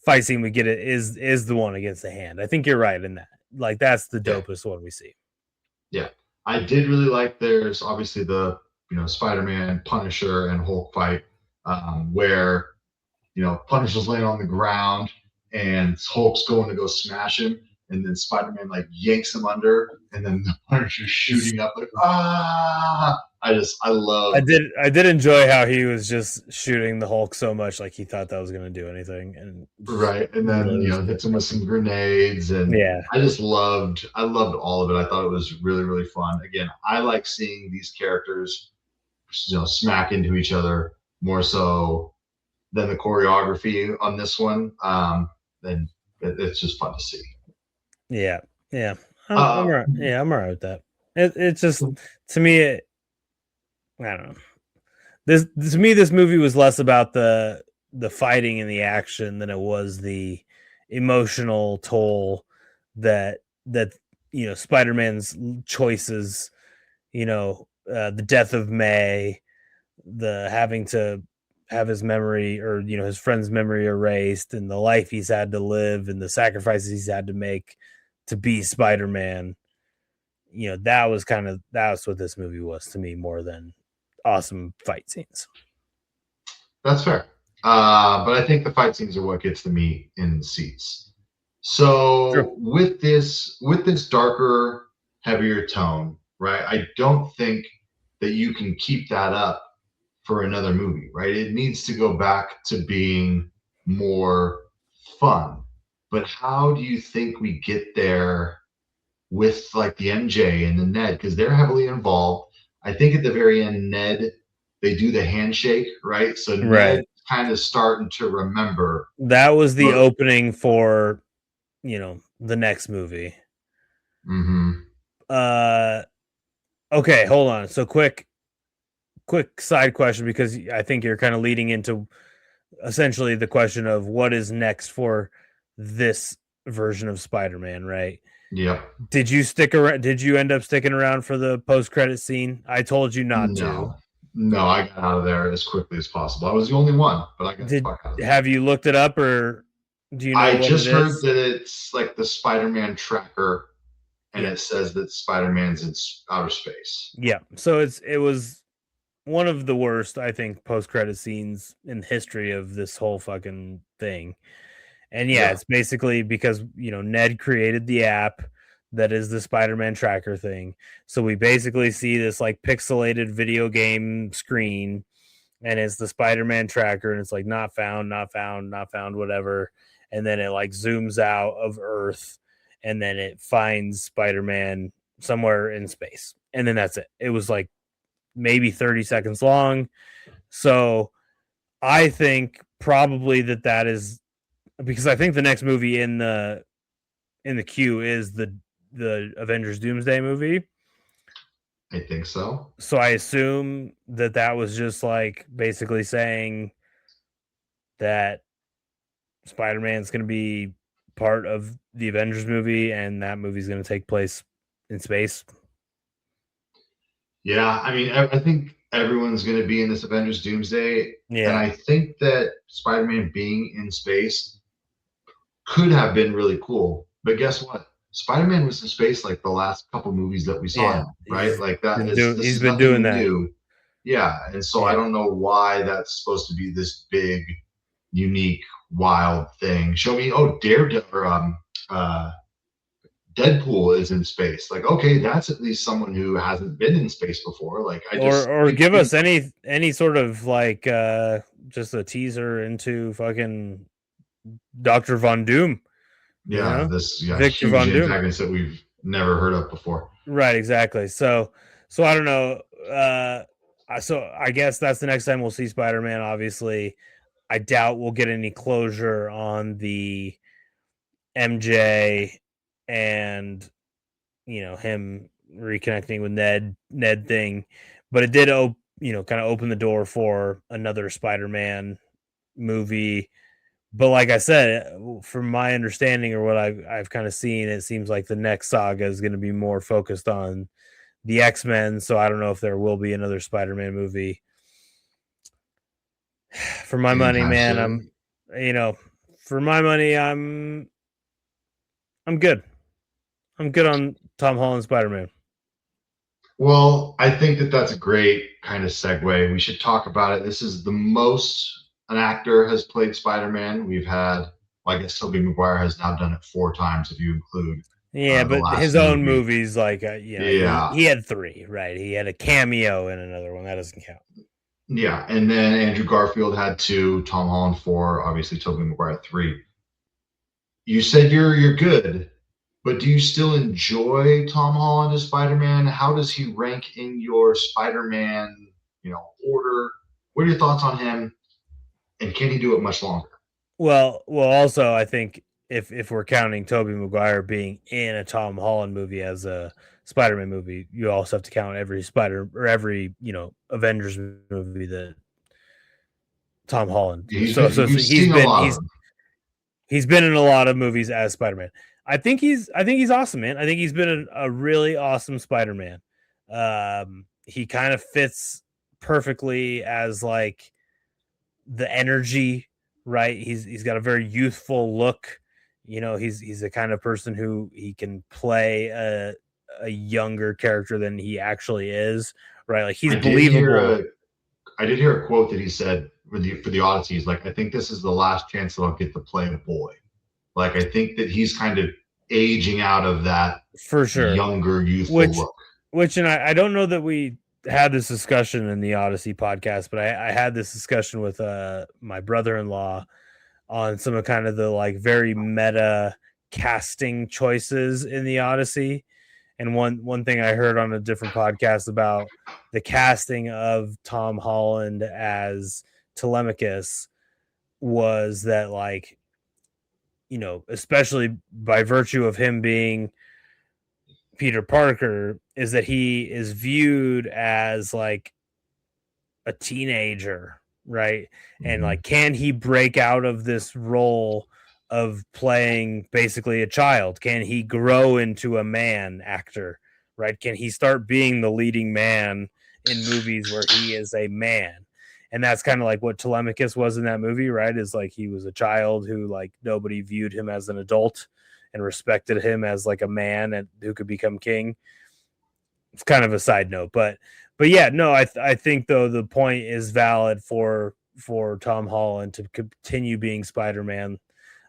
fight scene we get is the one against the Hand. I think you're right in that. Like that's the yeah, dopest one we see. yeah. I did really like. There's obviously the Spider-Man, Punisher, and Hulk fight, where Punisher's laying on the ground and Hulk's going to go smash him, and then Spider-Man like yanks him under, and then the Punisher's shooting up like ah. I love. I did enjoy how he was just shooting the Hulk so much like he thought that was going to do anything and just Right, and then really was, hits him with some grenades, and yeah. I loved all of it. I thought it was really really fun. Again, I like seeing these characters smack into each other more so than the choreography on this one. Then it's just fun to see. Yeah. Yeah. I'm Uh, right. Yeah, I'm all right with that. It's just to me I don't know. This to me this movie was less about the fighting and the action than it was the emotional toll that Spider-Man's choices, the death of May, the having to have his memory or his friend's memory erased and the life he's had to live and the sacrifices he's had to make to be Spider-Man. That's what this movie was to me more than awesome fight scenes. that's fair. But I think the fight scenes are what gets the meat in the seats. True. So with this darker, heavier tone, right? I don't think that you can keep that up for another movie, right? It needs to go back to being more fun. But how do you think we get there with like the MJ and the Ned? Because they're heavily involved. I think at the very end, Ned, they do the handshake, right? So Ned Right. kind of starting to remember. That was the But opening for, the next movie. mm-hmm. Uh okay, hold on. So quick side question, because I think you're kind of leading into essentially the question of what is next for this version of Spider-Man, right? Yep. Did you stick around? Did you end up sticking around for the post-credit scene? I told you not to. No, I got out of there as quickly as possible. I was the only one, but I got the Did fuck out of there. Have you looked it up, or do you know I what it just heard is? that it's like the Spider-Man tracker, and Yeah. it says that Spider-Man's in outer space. Yeah. So it was one of the worst, I think, post-credit scenes in the history of this whole fucking thing. And yeah, Yeah, it's basically because, Ned created the app that is the Spider-Man tracker thing. So we basically see this like pixelated video game screen, and it's the Spider-Man tracker, and it's like not found, not found, not found, whatever. And then it like zooms out of Earth, and then it finds Spider-Man somewhere in space. And then that's it. It was like maybe 30 seconds long. So I think probably that is because I think the next movie in the queue is the Avengers Doomsday movie. I think so. So I assume that was just like basically saying that Spider-Man's going to be part of the Avengers movie, and that movie's going to take place in space. Yeah, I mean, I think everyone's going to be in this Avengers Doomsday, and Yeah. I think that Spider-Man being in space could have been really cool. But guess what? Spider-Man was in space like the last couple movies that we saw Yeah. him, right? Like that is this He's is been doing nothing that. new. Yeah, and so I Yeah. don't know why that's supposed to be this big, unique, wild thing. Show me, oh, Daredevil, or Deadpool is in space. Like, okay, that's at least someone who hasn't been in space before. Like, I just Or think give we, us any sort of like just a teaser into fucking Dr. Von Doom, yeah, this Victor huge Von Doom. antagonist that we've never heard of before. Right, exactly. So I don't know. So I guess that's the next time we'll see Spider-Man. Obviously, I doubt we'll get any closure on the MJ and him reconnecting with Ned thing, but it did kind of open the door for another Spider-Man movie. But like I said, from my understanding or what I've kind of seen, it seems like the next saga is going to be more focused on the X-Men. So I don't know if there will be another Spider-Man movie. For my money, Anytime man, soon. you know, for my money, I'm good. I'm good on Tom Holland Spider-Man. Well, I think that that's a great kind of segue. We should talk about it. This is the most an actor has played Spider-Man. We've had, well, I guess Tobey Maguire has now done it 4 times if you include Yeah, the but his last own movie. movies, like Yeah, he had three, right? He had a cameo in another one that doesn't count. yeah. And then Andrew Garfield had 2, Tom Holland 4, obviously Tobey Maguire 3. You said you're good, but do you still enjoy Tom Holland as Spider-Man? How does he rank in your Spider-Man, order? What are your thoughts on him? And can he do it much longer? Well, also I think if we're counting Tobey Maguire being in a Tom Holland movie as a Spider-Man movie, you also have to count every every Avengers movie that Tom Holland. He's So been so, we've so he's seen a been lot of them. he's been in a lot of movies as Spider-Man. I think he's awesome, man. I think he's been a really awesome Spider-Man. He kind of fits perfectly as like the energy, right? He's got a very youthful look. He's the kind of person who he can play a younger character than he actually is, right? Like he's I did hear believable. a I did hear a quote that he said for the Odyssey. He's like, I think this is the last chance that I'll get to play a boy. Like I think that he's kind of aging out of that For sure. younger, youthful Which look. which and I don't know that we had this discussion in the Odyssey podcast, but I had this discussion with my brother-in-law on some of kind of the like very meta casting choices in the Odyssey. And one thing I heard on a different podcast about the casting of Tom Holland as Telemachus was that, like, you know, especially by virtue of him being Peter Parker, is that he is viewed as like a teenager, right? And Mhm. like, can he break out of this role of playing basically a child? Can he grow into a man actor, right? Can he start being the leading man in movies where he is a man? And that's kind of like what Telemachus was in that movie, right? Is like he was a child who like nobody viewed him as an adult and respected him as like a man and who could become king. It's kind of a side note, but yeah, no, I think though the point is valid for Tom Holland to continue being Spider-Man.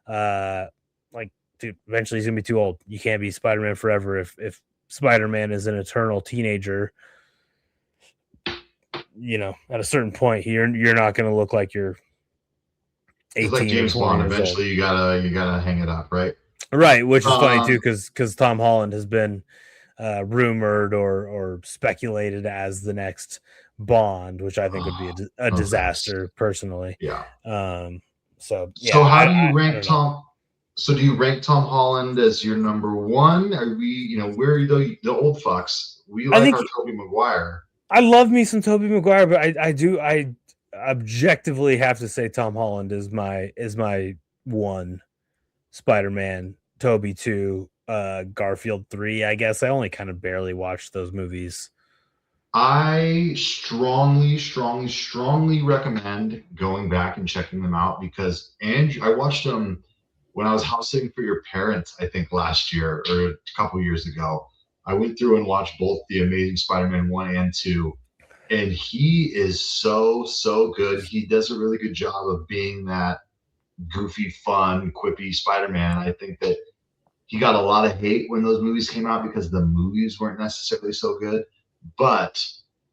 Like, dude, eventually he's gonna be too old. You can't be Spider-Man forever if Spider-Man is an eternal teenager. You know, at a certain point, you're not gonna look like you're It's like 18 or James 20 Bond. years old. Eventually, you gotta hang it up, right? Right, which is funny too, Um, because Tom Holland has been rumored or speculated as the next Bond, which I think would be a no thanks. disaster personally. Yeah. Um, so So yeah, how do you I rank don't know. Tom? So do you rank Tom Holland as your number one? Are we, we're the old fucks. We I like think our Tobey Maguire. I love me some Tobey Maguire, but I objectively have to say Tom Holland is my one. Spider-Man, Toby 2, Garfield 3, I guess. I only kind of barely watched those movies. I strongly recommend going back and checking them out because Andrew, I watched them when I was house sitting for your parents, I think last year or a couple years ago. I went through and watched both the Amazing Spider-Man 1 and 2, and he is so good. He does a really good job of being that goofy, fun, quippy Spider-Man. I think that he got a lot of hate when those movies came out because the movies weren't necessarily so good. But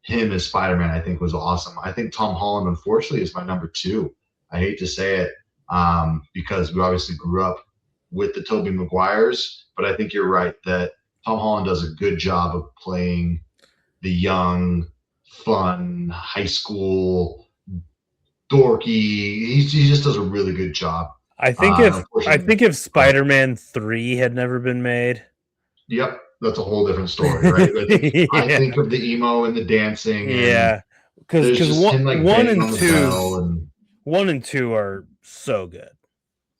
him as Spider-Man, I think, was awesome. I think Tom Holland, unfortunately, is my number two. I hate to say it because we obviously grew up with the Tobey Maguires, but I think you're right that Tom Holland does a good job of playing the young, fun, high school, dorky. He just does a really good job. I Unfortunately, think if go ahead. Spider-Man 3 had never been made. Yep, that's a whole different story, right? I Yeah. think of the emo and the dancing, and Yeah. Cuz there's cuz just one, him like one banging and on the 2 bell, and 1 and 2 are so good.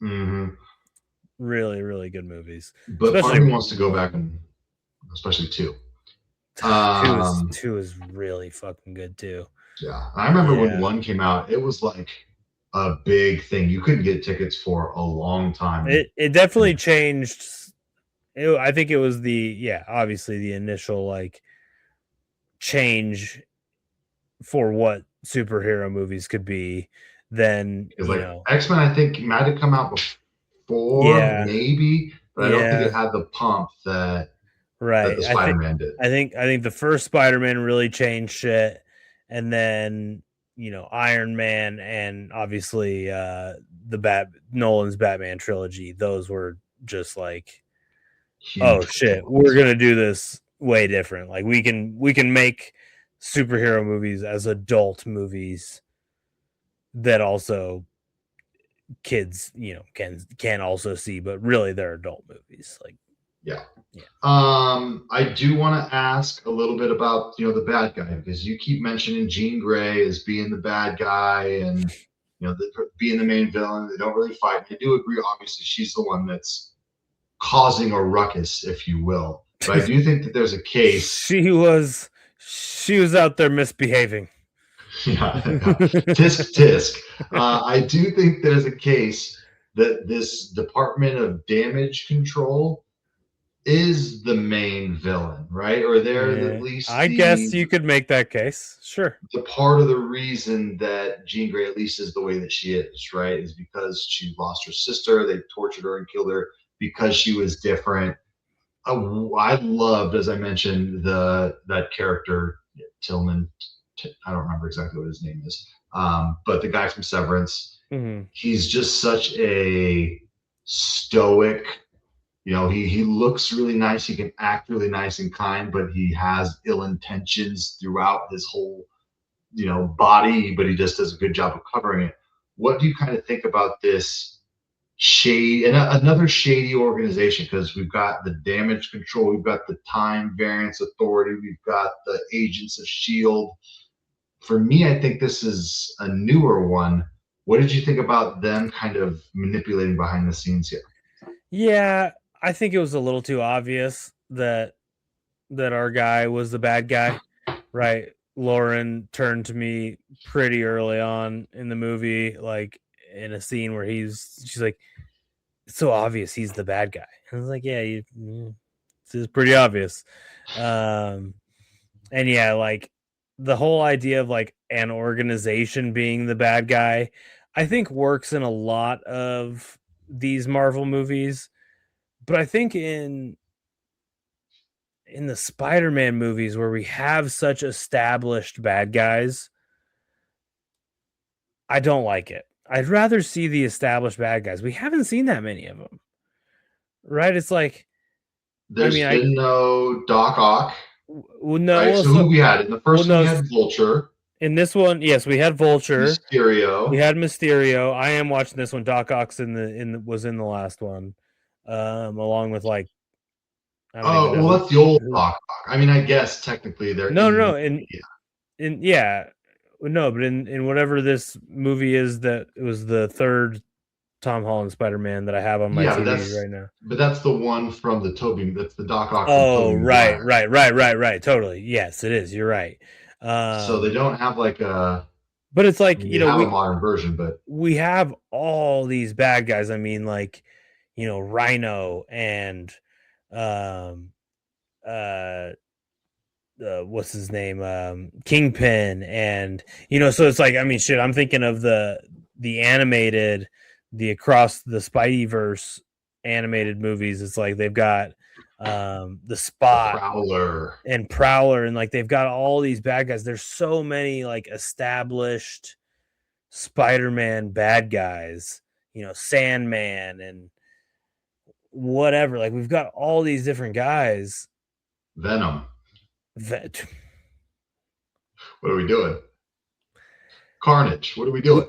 mhm. Really really good movies. But part of Especially me wants to go back and especially two. 2 is Um, 2 is really fucking good too. yeah, I remember when Yeah. one came out, it was like a big thing. You couldn't get tickets for a long time, It definitely changed. I think it was obviously the initial like change for what superhero movies could be. Then because like X Men, I think might have come out before, yeah, maybe, but I don't think it yeah, had the pump that right. the Spider Man did. I think the first Spider-Man really changed shit, and then Iron Man and obviously the Nolan's Batman trilogy. Those were just like, oh Huge shit, we're flaws. gonna do this way different. Like we can make superhero movies as adult movies that also kids can also see, but really they're adult movies. Like, Yeah. yeah, I do want to ask a little bit about the bad guy because you keep mentioning Jean Grey as being the bad guy and being the main villain. They don't really fight. I do agree. Obviously, she's the one that's causing a ruckus, if you will. But I do think that there's a case. she was out there misbehaving. Yeah, yeah. Tisk tisk. I do think there's a case that this Department of Damage Control is the main villain, right? Or they're at Yeah, least I guess you could make that case. Sure. the part of the reason that Jean Grey at least is the way that she is, right? Is because she lost her sister. They tortured her and killed her because she was different. I loved, as I mentioned, that character Tillman. I don't remember exactly what his name is, but the guy from Severance. Mhm. He's just such a stoic. He looks really nice. He can act really nice and kind, but he has ill intentions throughout his whole body. But he just does a good job of covering it. What do you kind of think about this shade and another shady organization? Because we've got the Damage Control, we've got the Time Variance Authority, we've got the Agents of Shield. For me, I think this is a newer one. What did you think about them kind of manipulating behind the scenes here? Yeah, I think it was a little too obvious that our guy was the bad guy, right? Lauren turned to me pretty early on in the movie, like in a scene where she's like, "It's so obvious he's the bad guy." I was like, "Yeah, this is pretty obvious." Um, and yeah, like the whole idea of like an organization being the bad guy, I think works in a lot of these Marvel movies, but I think in the Spider-Man movies where we have such established bad guys, I don't like it. I'd rather see the established bad guys. We haven't seen that many of them, right? It's like, I There's mean, been no Doc Ock, well, no, right? well, So who we had in the well, first one? no, We had Vulture, in this one, yes, we had Vulture, we Mysterio. had Mysterio. I am watching this one. Doc Ock's was in the last one, along with like I don't even Oh, know well, that's the old who. Doc Ock. I mean, I guess technically they're No, in no, the no, yeah. in yeah, no, but in whatever this movie is, that it was the third Tom Holland Spider-Man that I have on my Yeah, TV right now. but that's the one from the Toby. That's the Doc Ock from Oh, Toby right, Maguire. right, right, right, right. Totally. Yes, it is. You're right. So they Um, don't have like a. but it's I like, mean, they have a modern version, but we have all these bad guys. I mean, like, Rhino and um uh what's his name? Kingpin, and so it's like, I mean, shit, I'm thinking of the animated, the Across the Spideyverse animated movies. It's like they've got the Spot Prowler. and Prowler, and like they've got all these bad guys. There's so many like established Spider-Man bad guys, Sandman and whatever. Like we've got all these different guys Venom. that What are we doing? Carnage. What are we we doing?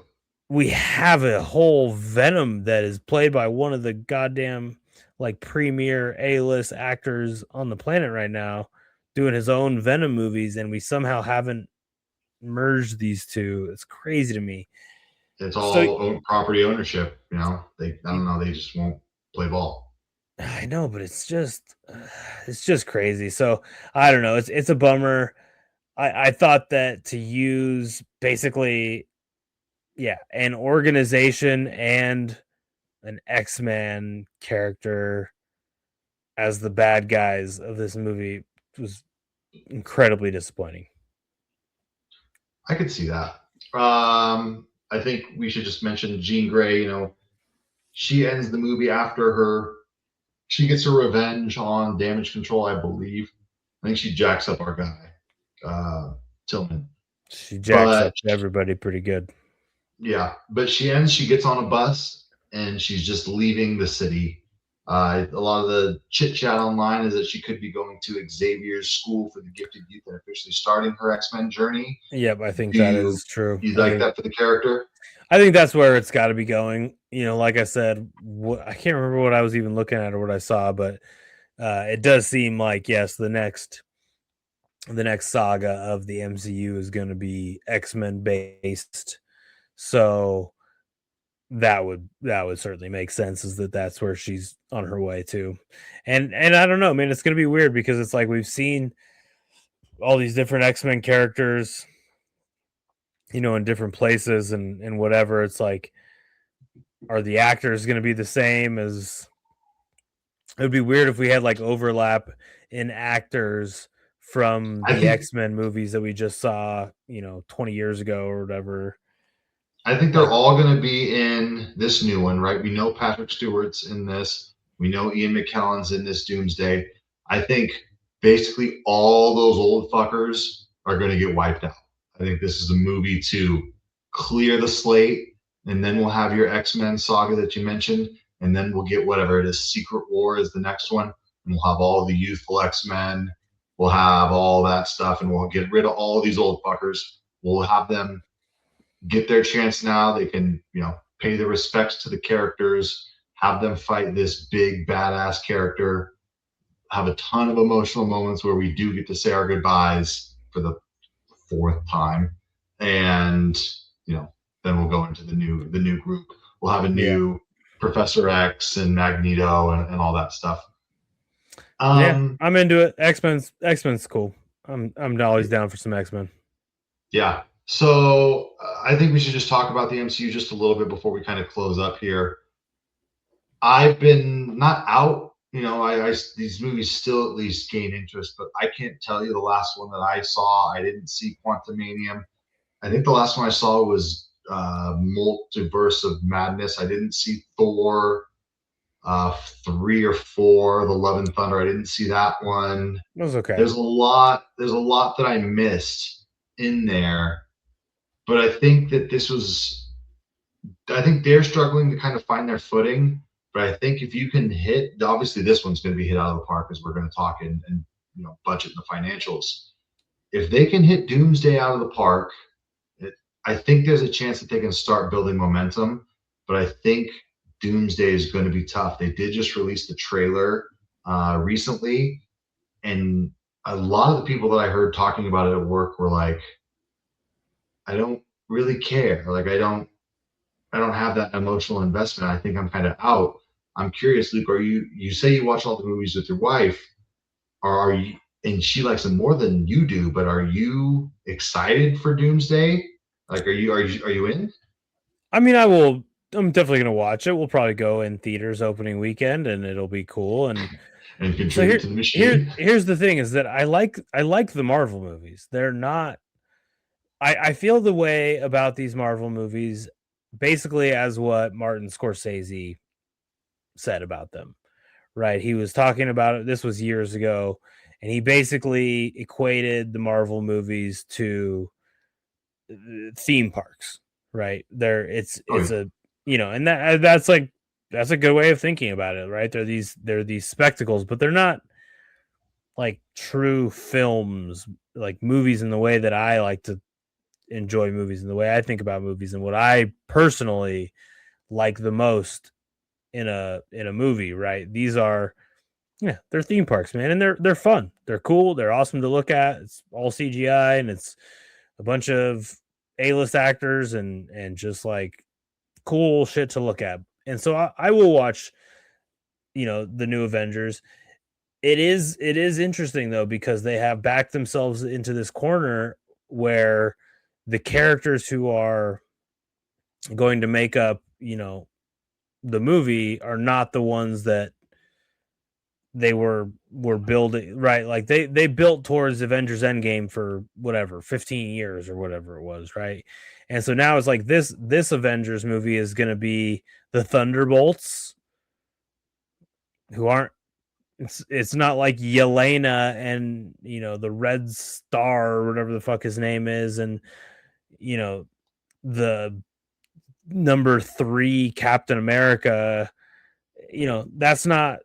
we have a whole Venom that is played by one of the goddamn like premier A-list actors on the planet right now, doing his own Venom movies, and we somehow haven't merged these two. It's crazy to me. It's So all property ownership. I you, don't know. They just won't play ball. I know, but it's just crazy. So I don't know. It's a bummer. I thought that to use basically, yeah, an organization and an X-Men character as the bad guys of this movie was incredibly disappointing. I could see that. I think we should just mention Jean Grey. She ends the movie after she gets her revenge on Damage Control, I believe. I think she jacks up our guy, Tillman. She jacks But up everybody pretty good. yeah, but she gets on a bus and she's just leaving the city. A lot of the chit chat online is that she could be going to Xavier's School for the Gifted Youth and officially starting her X-Men journey. Yep, I think Do that you is true. you like that for the character? I think that's where it's got to be going. Like I said, I can't remember what I was even looking at or what I saw, but it does seem like, yes, the next saga of the MCU is going to be X-Men based. So that would certainly make sense, is that's where she's on her way to. And I don't know, man, it's going to be weird because it's like we've seen all these different X-Men characters, in different places and whatever. It's like, are the actors going to be the same as? It would be weird if we had like overlap in actors from I the think X-Men movies that we just saw, 20 years ago or whatever. I think they're Like, all going to be in this new one, right? We know Patrick Stewart's in this. We know Ian McKellen's in this Doomsday. I think basically all those old fuckers are going to get wiped out. I think this is a movie to clear the slate, and then we'll have your X-Men saga that you mentioned, and then we'll get whatever it is. Secret War is the next one, and we'll have all the youthful X-Men. We'll have all that stuff, and we'll get rid of all of these old fuckers. We'll have them get their chance now. They can, pay their respects to the characters, have them fight this big badass character, have a ton of emotional moments where we do get to say our goodbyes for the fourth time, and then we'll go into the new group. We'll have a Yeah. new Professor X and Magneto and all that stuff. Yeah, I'm into it. X-Men's cool. I'm always down for some X-Men. Yeah. So I think we should just talk about the MCU just a little bit before we kind of close up here. I've been not out, I these movies still at least gain interest, but I can't tell you the last one that I saw. I didn't see Quantumanium. I think the last one I saw was Multiverse of Madness. I didn't see Thor 3 or 4, The Love and Thunder. I didn't see that one. It was okay. There's a lot that I missed in there, but I think that I think they're struggling to kind of find their footing. But I think if you can hit, obviously this one's going to be hit out of the park as we're going to talk and budget and the financials. If they can hit Doomsday out of the park, I think there's a chance that they can start building momentum. But I think Doomsday is going to be tough. They did just release the trailer recently, and a lot of the people that I heard talking about it at work were like, I don't really care. Like I don't have that emotional investment. I think I'm kind of out. I'm curious, Luke, you say you watch all the movies with your wife, or are you, and she likes them more than you do, but are you excited for Doomsday? Like, are you in? I mean, I'm definitely gonna watch it. We'll probably go in theaters opening weekend, and it'll be cool. And contribute to the machine. Here's the thing: is that I like the Marvel movies. They're not. I feel the way about these Marvel movies, basically as what Martin Scorsese said about them. Right? He was talking about it. This was years ago, and he basically equated the Marvel movies to theme parks. Right? It's a and that's a good way of thinking about it, right? They're these spectacles, but they're not like true films, like movies in the way that I like to enjoy movies, and the way I think about movies, and what I personally like the most in a movie, right? These are they're theme parks, man, and they're fun. They're cool. They're awesome to look at. It's all CGI, and it's a bunch of A-list actors and just like cool shit to look at. And so I will watch, the new Avengers. It is interesting though, because they have backed themselves into this corner where the characters who are going to make up, the movie are not the ones that they were building, right? Like they built towards Avengers Endgame for whatever 15 years or whatever it was, right? And so now it's like this Avengers movie is going to be the Thunderbolts, who aren't. It's not like Yelena and the Red Star or whatever the fuck his name is, and the number 3 Captain America. That's not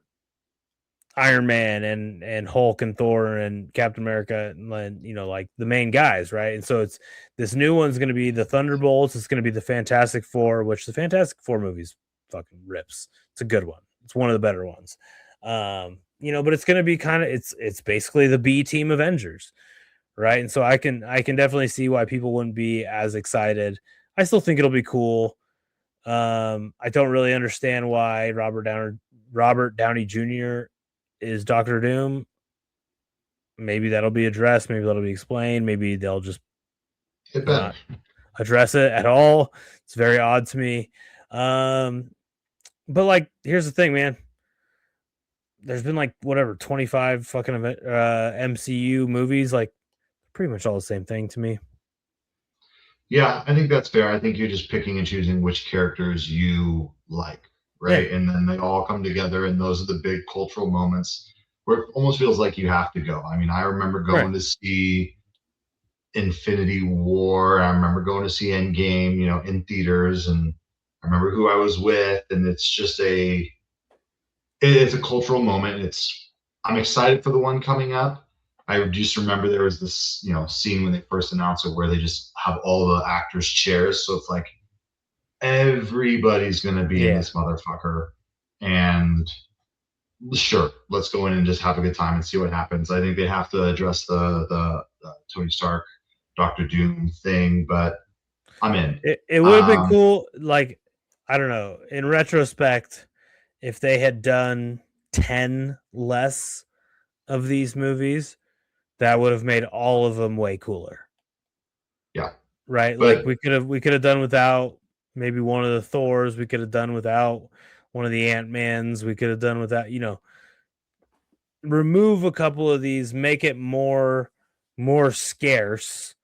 Iron Man and Hulk and Thor and Captain America and like the main guys, right? And so it's this new one's going to be the Thunderbolts. It's going to be the Fantastic Four, which the Fantastic Four movie's fucking rips. It's a good one. It's one of the better ones. But it's going to be kind of it's basically the B team Avengers, right? And so I can definitely see why people wouldn't be as excited. I still think it'll be cool. I don't really understand why Robert Downey Jr. is Doctor Doom. Maybe that'll be addressed. Maybe that'll be explained. Maybe they'll just not address it at all. It's very odd to me. But like, here's the thing, man. There's been like 25 fucking MCU movies, like pretty much all the same thing to me. Yeah, I think that's fair. I think you're just picking and choosing which characters you like, right? Yeah. And then they all come together, and those are the big cultural moments where it almost feels like you have to go. I mean, I remember going to see Infinity War. I remember going to see Endgame, in theaters, and I remember who I was with, and it's a cultural moment. I'm excited for the one coming up. I just remember there was this, scene when they first announced it where they just have all the actors' chairs, so it's like everybody's gonna be in Yeah. this motherfucker, and sure, let's go in and just have a good time and see what happens. I think they have to address the Tony Stark, Doctor Doom thing, but I'm in. It would have been Um, cool. Like, I don't know. In retrospect, if they had done 10 less of these movies, that would have made all of them way cooler. yeah, Right? Like but we could have done without maybe one of the Thors, we could have done without one of the Ant-Mans, we could have done without, remove a couple of these, make it more scarce,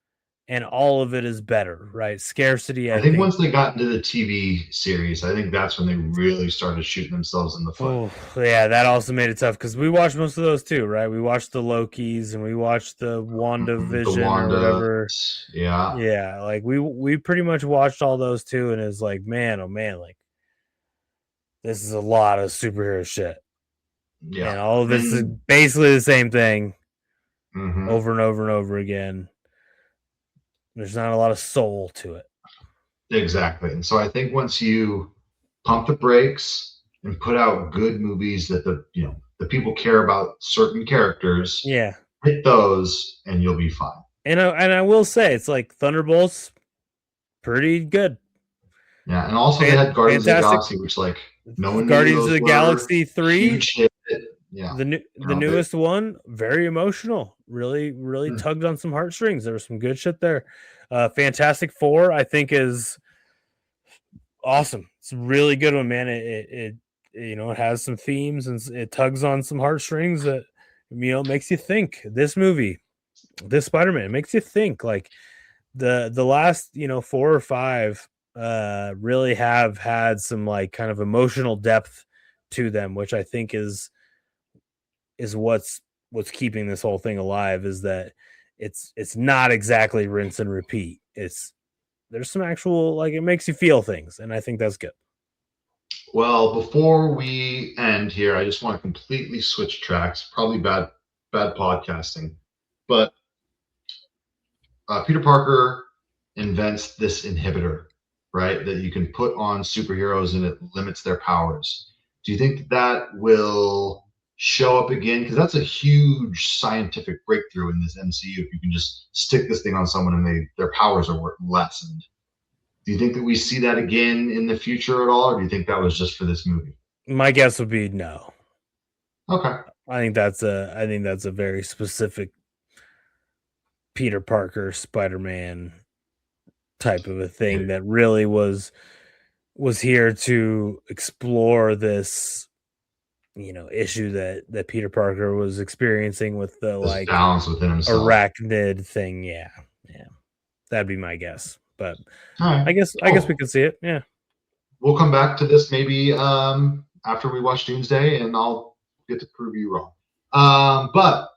and all of it is better, right? Scarcity, I I think think. once they got into the TV series, I think that's when they really started shooting themselves in the foot. Oh, yeah, that also made it tough because we watched most of those too, right? We watched the Lokis and we watched the The WandaVision or Wanda, whatever. yeah, Yeah, like we pretty much watched all those too, and it's like, man, oh man, like this is a lot of superhero shit, yeah, and all of this is and basically the same thing mhm, over and over and over again. There's not a lot of soul to it. exactly. And so I think once you pump the brakes and put out good movies that the people care about certain characters, Yeah, hit those and you'll be fine. and I will say it's like Thunderbolts, pretty good, Yeah, and also they had Guardians of the fantastic. Galaxy, which like no one knew who Guardians of those the were. Galaxy 3, Huge hit. Yeah, the newest one, very emotional, really hmm, tugged on some heartstrings. There was some good shit there. Fantastic Four, I think, is awesome. It's a really good one, man. It has some themes and it tugs on some heartstrings that makes you think. This movie, this Spider-Man, makes you think. Like the last 4 or 5 really have had some like kind of emotional depth to them, which I think is what's keeping this whole thing alive, is that it's not exactly rinse and repeat. There's some actual, like, it makes you feel things, and I think that's good. well, before we end here, I just want to completely switch tracks. Probably bad podcasting, but Peter Parker invents this inhibitor, right? That you can put on superheroes and it limits their powers. Do you think that will show up again? Because that's a huge scientific breakthrough in this MCU. If you can just stick this thing on someone and their powers are lessened. Do you think that we see that again in the future at all, or do you think that was just for this movie? My guess would be no. Okay. I think that's a very specific Peter Parker Spider-Man type of a thing that really was here to explore this issue that Peter Parker was experiencing with the, This like, balance within himself. arachnid thing. Yeah, yeah, that'd be my guess. But All right. I guess we Cool. could see it. Yeah. We'll come back to this maybe after we watch Doomsday, and I'll get to prove you wrong. But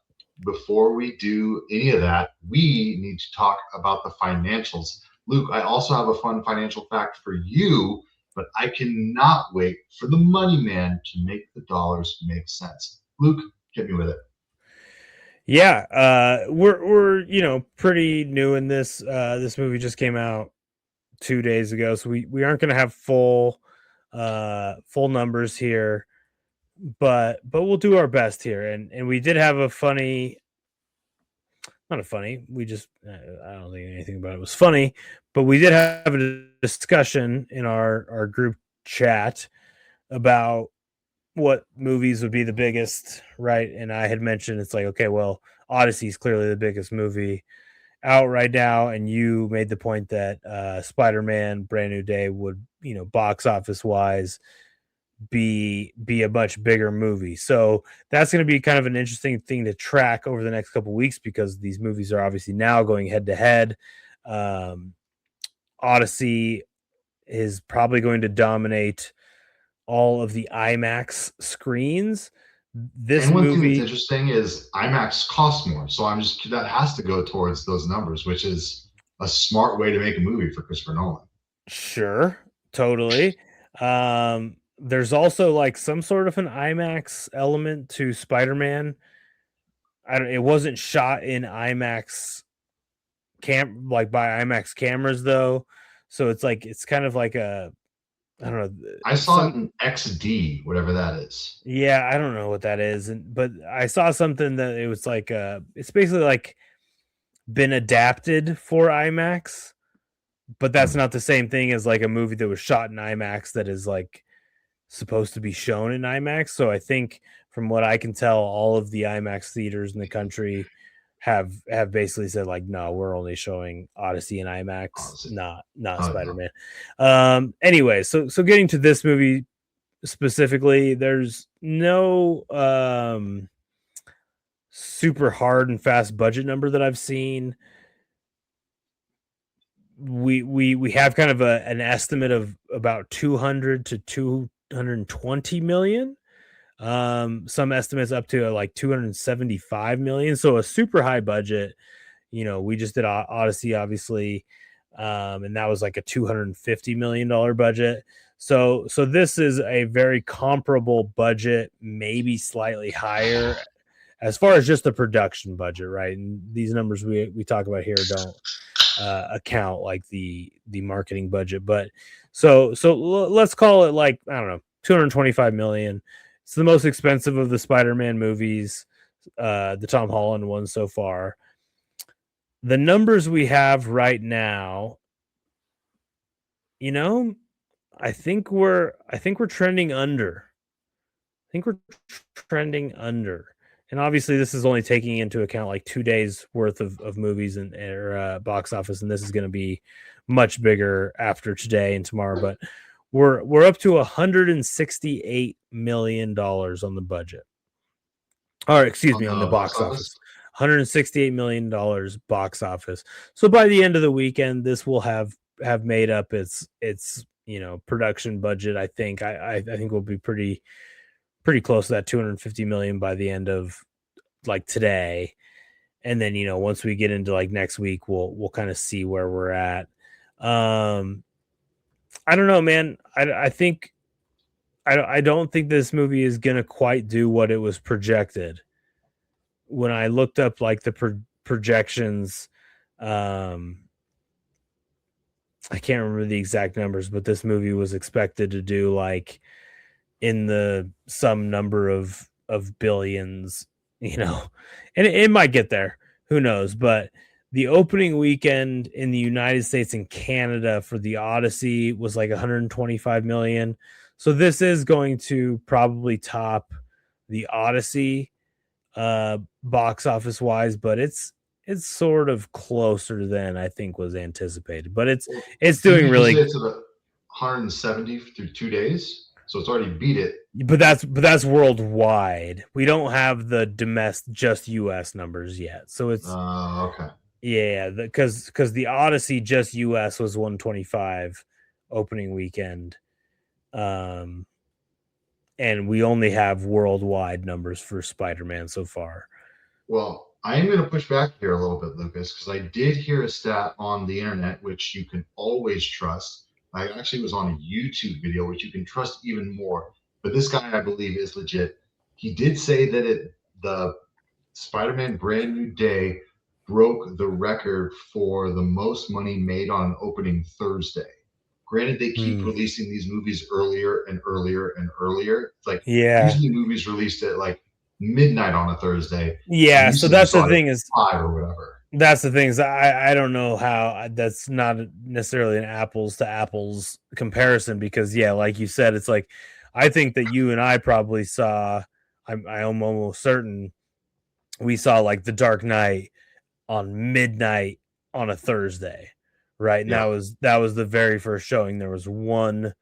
before we do any of that, we need to talk about the financials. Luke, I also have a fun financial fact for you, but I cannot wait for the money man to make the dollars make sense. Luke, hit me with it. Yeah, we're pretty new in this. This movie just came out 2 days ago, so we aren't going to have full numbers here, but we'll do our best here. And we did have a funny, not a funny. We just I don't think anything about it was funny, but we did have a discussion in our group chat about what movies would be the biggest, right? And I had mentioned, it's like, okay, well, Odyssey is clearly the biggest movie out right now, and you made the point that Spider-Man Brand New Day would, box office wise, be a much bigger movie. So that's going to be kind of an interesting thing to track over the next couple weeks, because these movies are obviously now going head to head. Odyssey is probably going to dominate all of the IMAX screens, This And one thing that's movie, interesting is IMAX costs more, so I'm just that has to go towards those numbers, which is a smart way to make a movie for Christopher Nolan. sure, totally. There's also like some sort of an IMAX element to Spider-Man. I don't. It wasn't shot in IMAX like by IMAX cameras though, so it's like it's kind of like a I don't know I saw some it in XD, whatever that is. yeah I don't know what that is, and but I saw something that it was like it's basically like been adapted for IMAX, but that's Hmm. not the same thing as like a movie that was shot in IMAX that is like supposed to be shown in IMAX. So I think from what I can tell, all of the IMAX theaters in the country have basically said like, no, we're only showing Odyssey in IMAX, Honestly. not Oh yeah. Spider-Man. Anyway, so getting to this movie specifically, there's no super hard and fast budget number that I've seen. We have kind of an estimate of about 200 to 220 million. Some estimates up to like 275 million, so a super high budget. We just did Odyssey, obviously, and that was like a $250 million budget. So this is a very comparable budget, maybe slightly higher as far as just the production budget, right? And these numbers we talk about here don't account like the marketing budget, but let's call it like I don't know 225 million. It's the most expensive of the Spider-Man movies, the Tom Holland one so far. The numbers we have right now, you know, I think we're trending under. I think we're trending under. And obviously, this is only taking into account like 2 days worth of movies and box office, and this is going to be much bigger after today and tomorrow. But we're up to $168 million on the budget. Or excuse On me, on the the box box office. office. $168 million box office. So by the end of the weekend, this will have made up its production budget. I think I think we'll be pretty close to that 250 million by the end of like today. And then once we get into like next week, we'll kind of see where we're at. I don't know, man. I think I don't think this movie is gonna quite do what it was projected. When I looked up like the projections, um I can't remember the exact numbers, but this movie was expected to do like in the some number of billions, you know, and it might get there. Who knows? But the opening weekend in the United States and Canada for the Odyssey was like 125 million. So this is going to probably top the Odyssey box office wise, but it's sort of closer than I think was anticipated. But it's Well, it's didn't doing you just say really it's at 170 through 2 days? So it's already beat it. but that's worldwide. We don't have the domestic just US numbers yet. So it's Okay. yeah, because the Odyssey just US was 125 opening weekend. Um and we only have worldwide numbers for Spider-Man so far. Well, I am going to push back here a little bit, Lucas, because I did hear a stat on the internet, which you can always trust. I actually was on a YouTube video, which you can trust even more. But this guy, I believe, is legit. He did say that the Spider-Man Brand New Day broke the record for the most money made on an opening Thursday. Granted, they keep Hmm. releasing these movies earlier and earlier and earlier. It's like Yeah. usually movies released at like midnight on a Thursday, and Yeah, you so said you that's the saw it at thing is 5 or whatever. that's the thing is I don't know how that's not necessarily an apples to apples comparison because yeah, like you said, it's like I think that you and I probably saw I'm almost certain we saw like The Dark Knight on midnight on a Thursday, right? And Yeah, that was the very first showing. There was one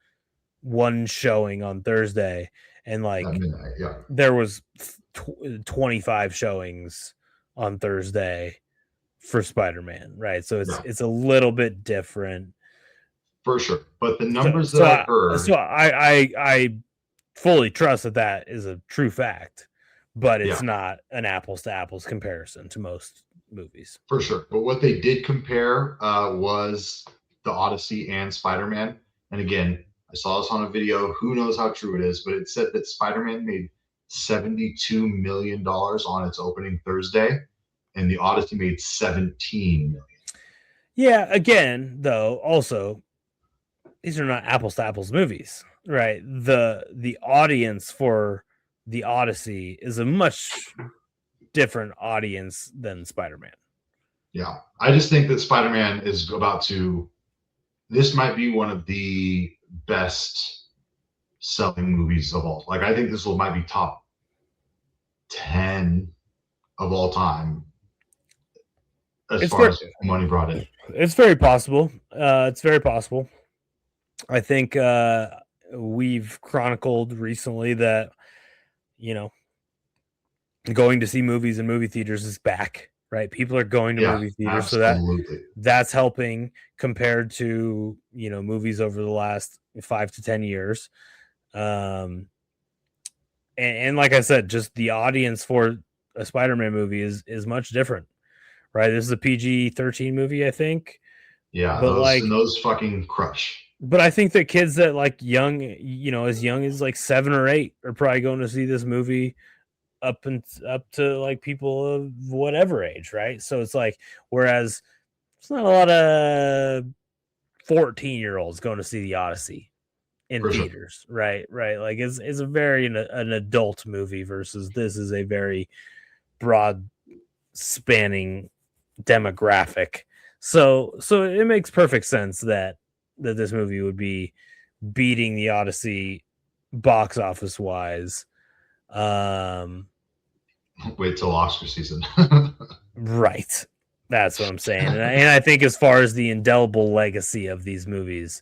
showing on Thursday, and at like midnight. Yeah, there was 25 showings on Thursday for Spider-Man, right? So yeah, it's a little bit different. for sure. But the So numbers that so I I so heard, I fully trust that that is a true fact. but Yeah, it's not an apples to apples comparison to most movies. for sure. But what they did compare was the Odyssey and Spider-Man. And again, I saw this on a video. Who knows how true it is? But it said that Spider-Man made $72 million on its opening Thursday, and the Odyssey made 17 million. Yeah, again, though, also these are not apples to apples movies, right? The audience for the Odyssey is a much different audience than Spider-Man. Yeah, I just think that Spider-Man is about to. This might be one of the best selling movies of all. Like I think this will might be top 10 of all time as It's far very, as money brought in. it's very possible. It's very possible. I think we've chronicled recently that you know going to see movies in movie theaters is back, right? People are going to Yeah, movie theaters, so absolutely. that's helping compared to movies over the last 5 to 10 years. Um, and like I said, just the audience for a Spider-Man movie is much different, right? This is a PG-13 movie, I think. Yeah, But those fucking crush. but I think that kids that like young, as young as like 7 or 8 are probably going to see this movie up to like people of whatever age, right? So it's like, whereas it's not a lot of 14-year-olds going to see the Odyssey in For sure. theaters, right? Like it's a very an adult movie versus this is a very broad spanning demographic. So it makes perfect sense that this movie would be beating the Odyssey box office wise. Wait till Oscar season. Right. That's what I'm saying. And I think as far as the indelible legacy of these movies,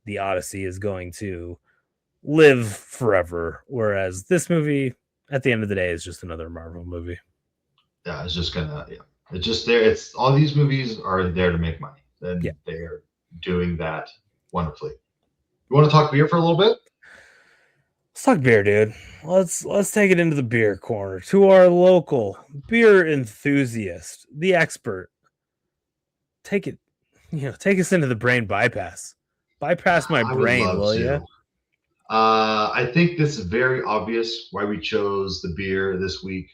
the Odyssey is going to live forever. Whereas this movie, at the end of the day, is just another Marvel movie. Yeah, it's just gonna. Yeah, it's just there. It's all these movies are there to make money, and Yeah. they're doing that wonderfully. You want to talk beer for a little bit? Let's talk beer, dude. Let's take it into the beer corner to our local beer enthusiast, the expert. Take it, take us into the brain bypass. Bypass my I would brain, love will to. you? I think this is very obvious why we chose the beer this week.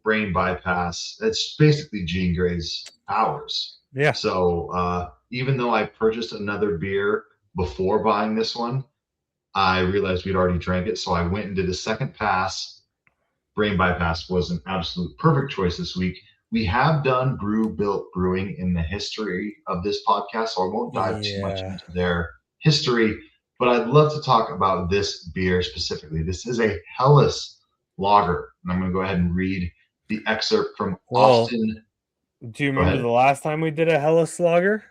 Brain bypass. It's basically Jean Grey's powers. Yeah. So even though I purchased another beer before buying this one, I realized we'd already drank it. So I went and did a second pass. Brain bypass was an absolute perfect choice this week. We have done Brew Built Brewing in the history of this podcast, so I won't dive too much into their history, but I'd love to talk about this beer specifically. This is a Helles lager, and I'm going to go ahead and read the excerpt from Austin. Do you remember the last time we did a Helles lager?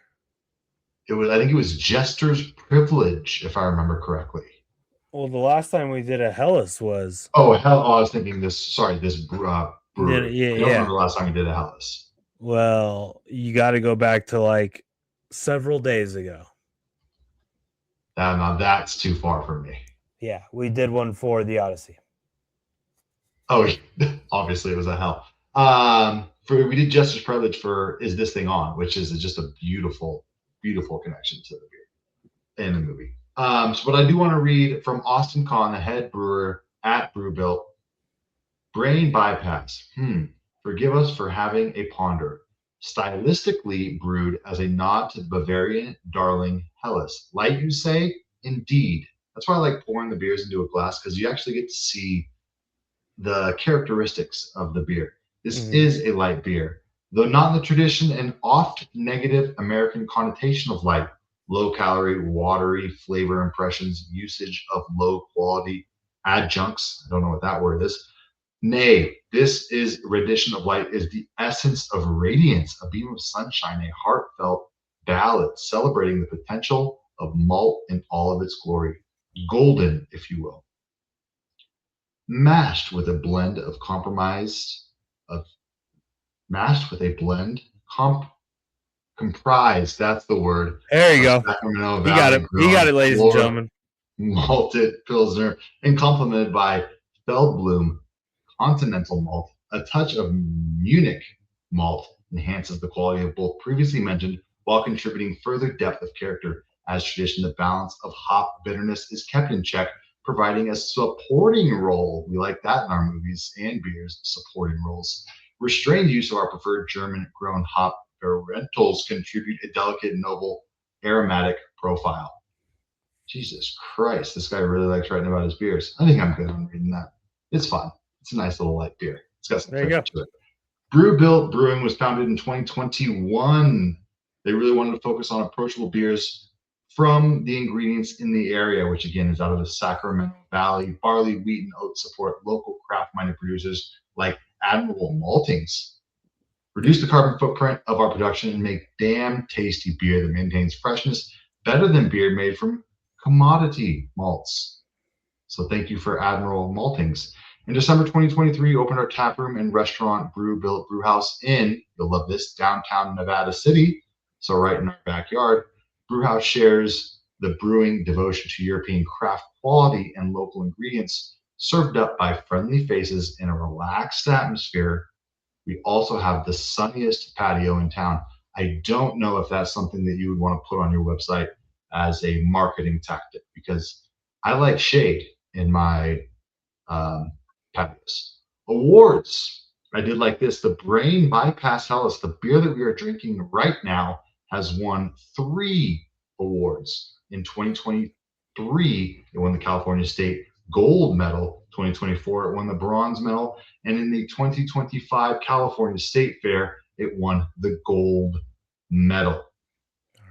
I think it was Jester's Privilege, if I remember correctly. Well, the last time we did a Helles was. Oh, I was thinking this. Sorry, this brewery. Yeah, I don't remember the last time we did a Helles. Well, you got to go back to like several days ago. Now that's too far from me. Yeah, we did one for the Odyssey. Oh, obviously it was a hell. We did Jester's Privilege for Is This Thing On, which is just a beautiful, beautiful connection to the beer in the movie. But I do want to read from Austin Kahn, the head brewer at Brewbuilt. Brain bypass. Forgive us for having a ponder. Stylistically brewed as a nod to the Bavarian darling Helles. Light, you say? Indeed. That's why I like pouring the beers into a glass, because you actually get to see the characteristics of the beer. This is a light beer, though not in the tradition and oft negative American connotation of light. Low calorie, watery flavor impressions, usage of low quality adjuncts. I don't know what that word is. Nay, this is rendition of light is the essence of radiance, a beam of sunshine, a heartfelt ballad celebrating the potential of malt in all of its glory. Golden, if you will. Mashed with a blend, comprised, that's the word. There you go. Sacramento He got it. He got it, ladies and gentlemen. Malted Pilsner and complemented by Feldblum continental malt. A touch of Munich malt enhances the quality of both previously mentioned while contributing further depth of character. As tradition, the balance of hop bitterness is kept in check, providing a supporting role. We like that in our movies and beers, supporting roles. Restrained use of our preferred German grown hop varietals contribute a delicate, noble, aromatic profile. Jesus Christ, this guy really likes writing about his beers. I think I'm good on reading that. It's fun. It's a nice little light beer. It's got some There you flavor go. to it. Brew Built Brewing was founded in 2021. They really wanted to focus on approachable beers from the ingredients in the area, which again is out of the Sacramento Valley. Barley, wheat, and oat support local craft-minded producers like Admiral Maltings. Reduce the carbon footprint of our production and make damn tasty beer that maintains freshness better than beer made from commodity malts. So thank you for Admiral Maltings. In December 2023, we opened our tap room and restaurant Brew Built Brew House in, you'll love this, downtown Nevada City. So right in our backyard. Brew House shares the brewing devotion to European craft quality and local ingredients, served up by friendly faces in a relaxed atmosphere. We also have the sunniest patio in town. I don't know if that's something that you would want to put on your website as a marketing tactic because I like shade in my patios. Awards. I did like this. The Brain Bypass Hellas, the beer that we are drinking right now, has won 3 awards. In 2023, it won the California State Gold Medal. 2024, it won the Bronze Medal. And in the 2025 California State Fair, it won the Gold Medal.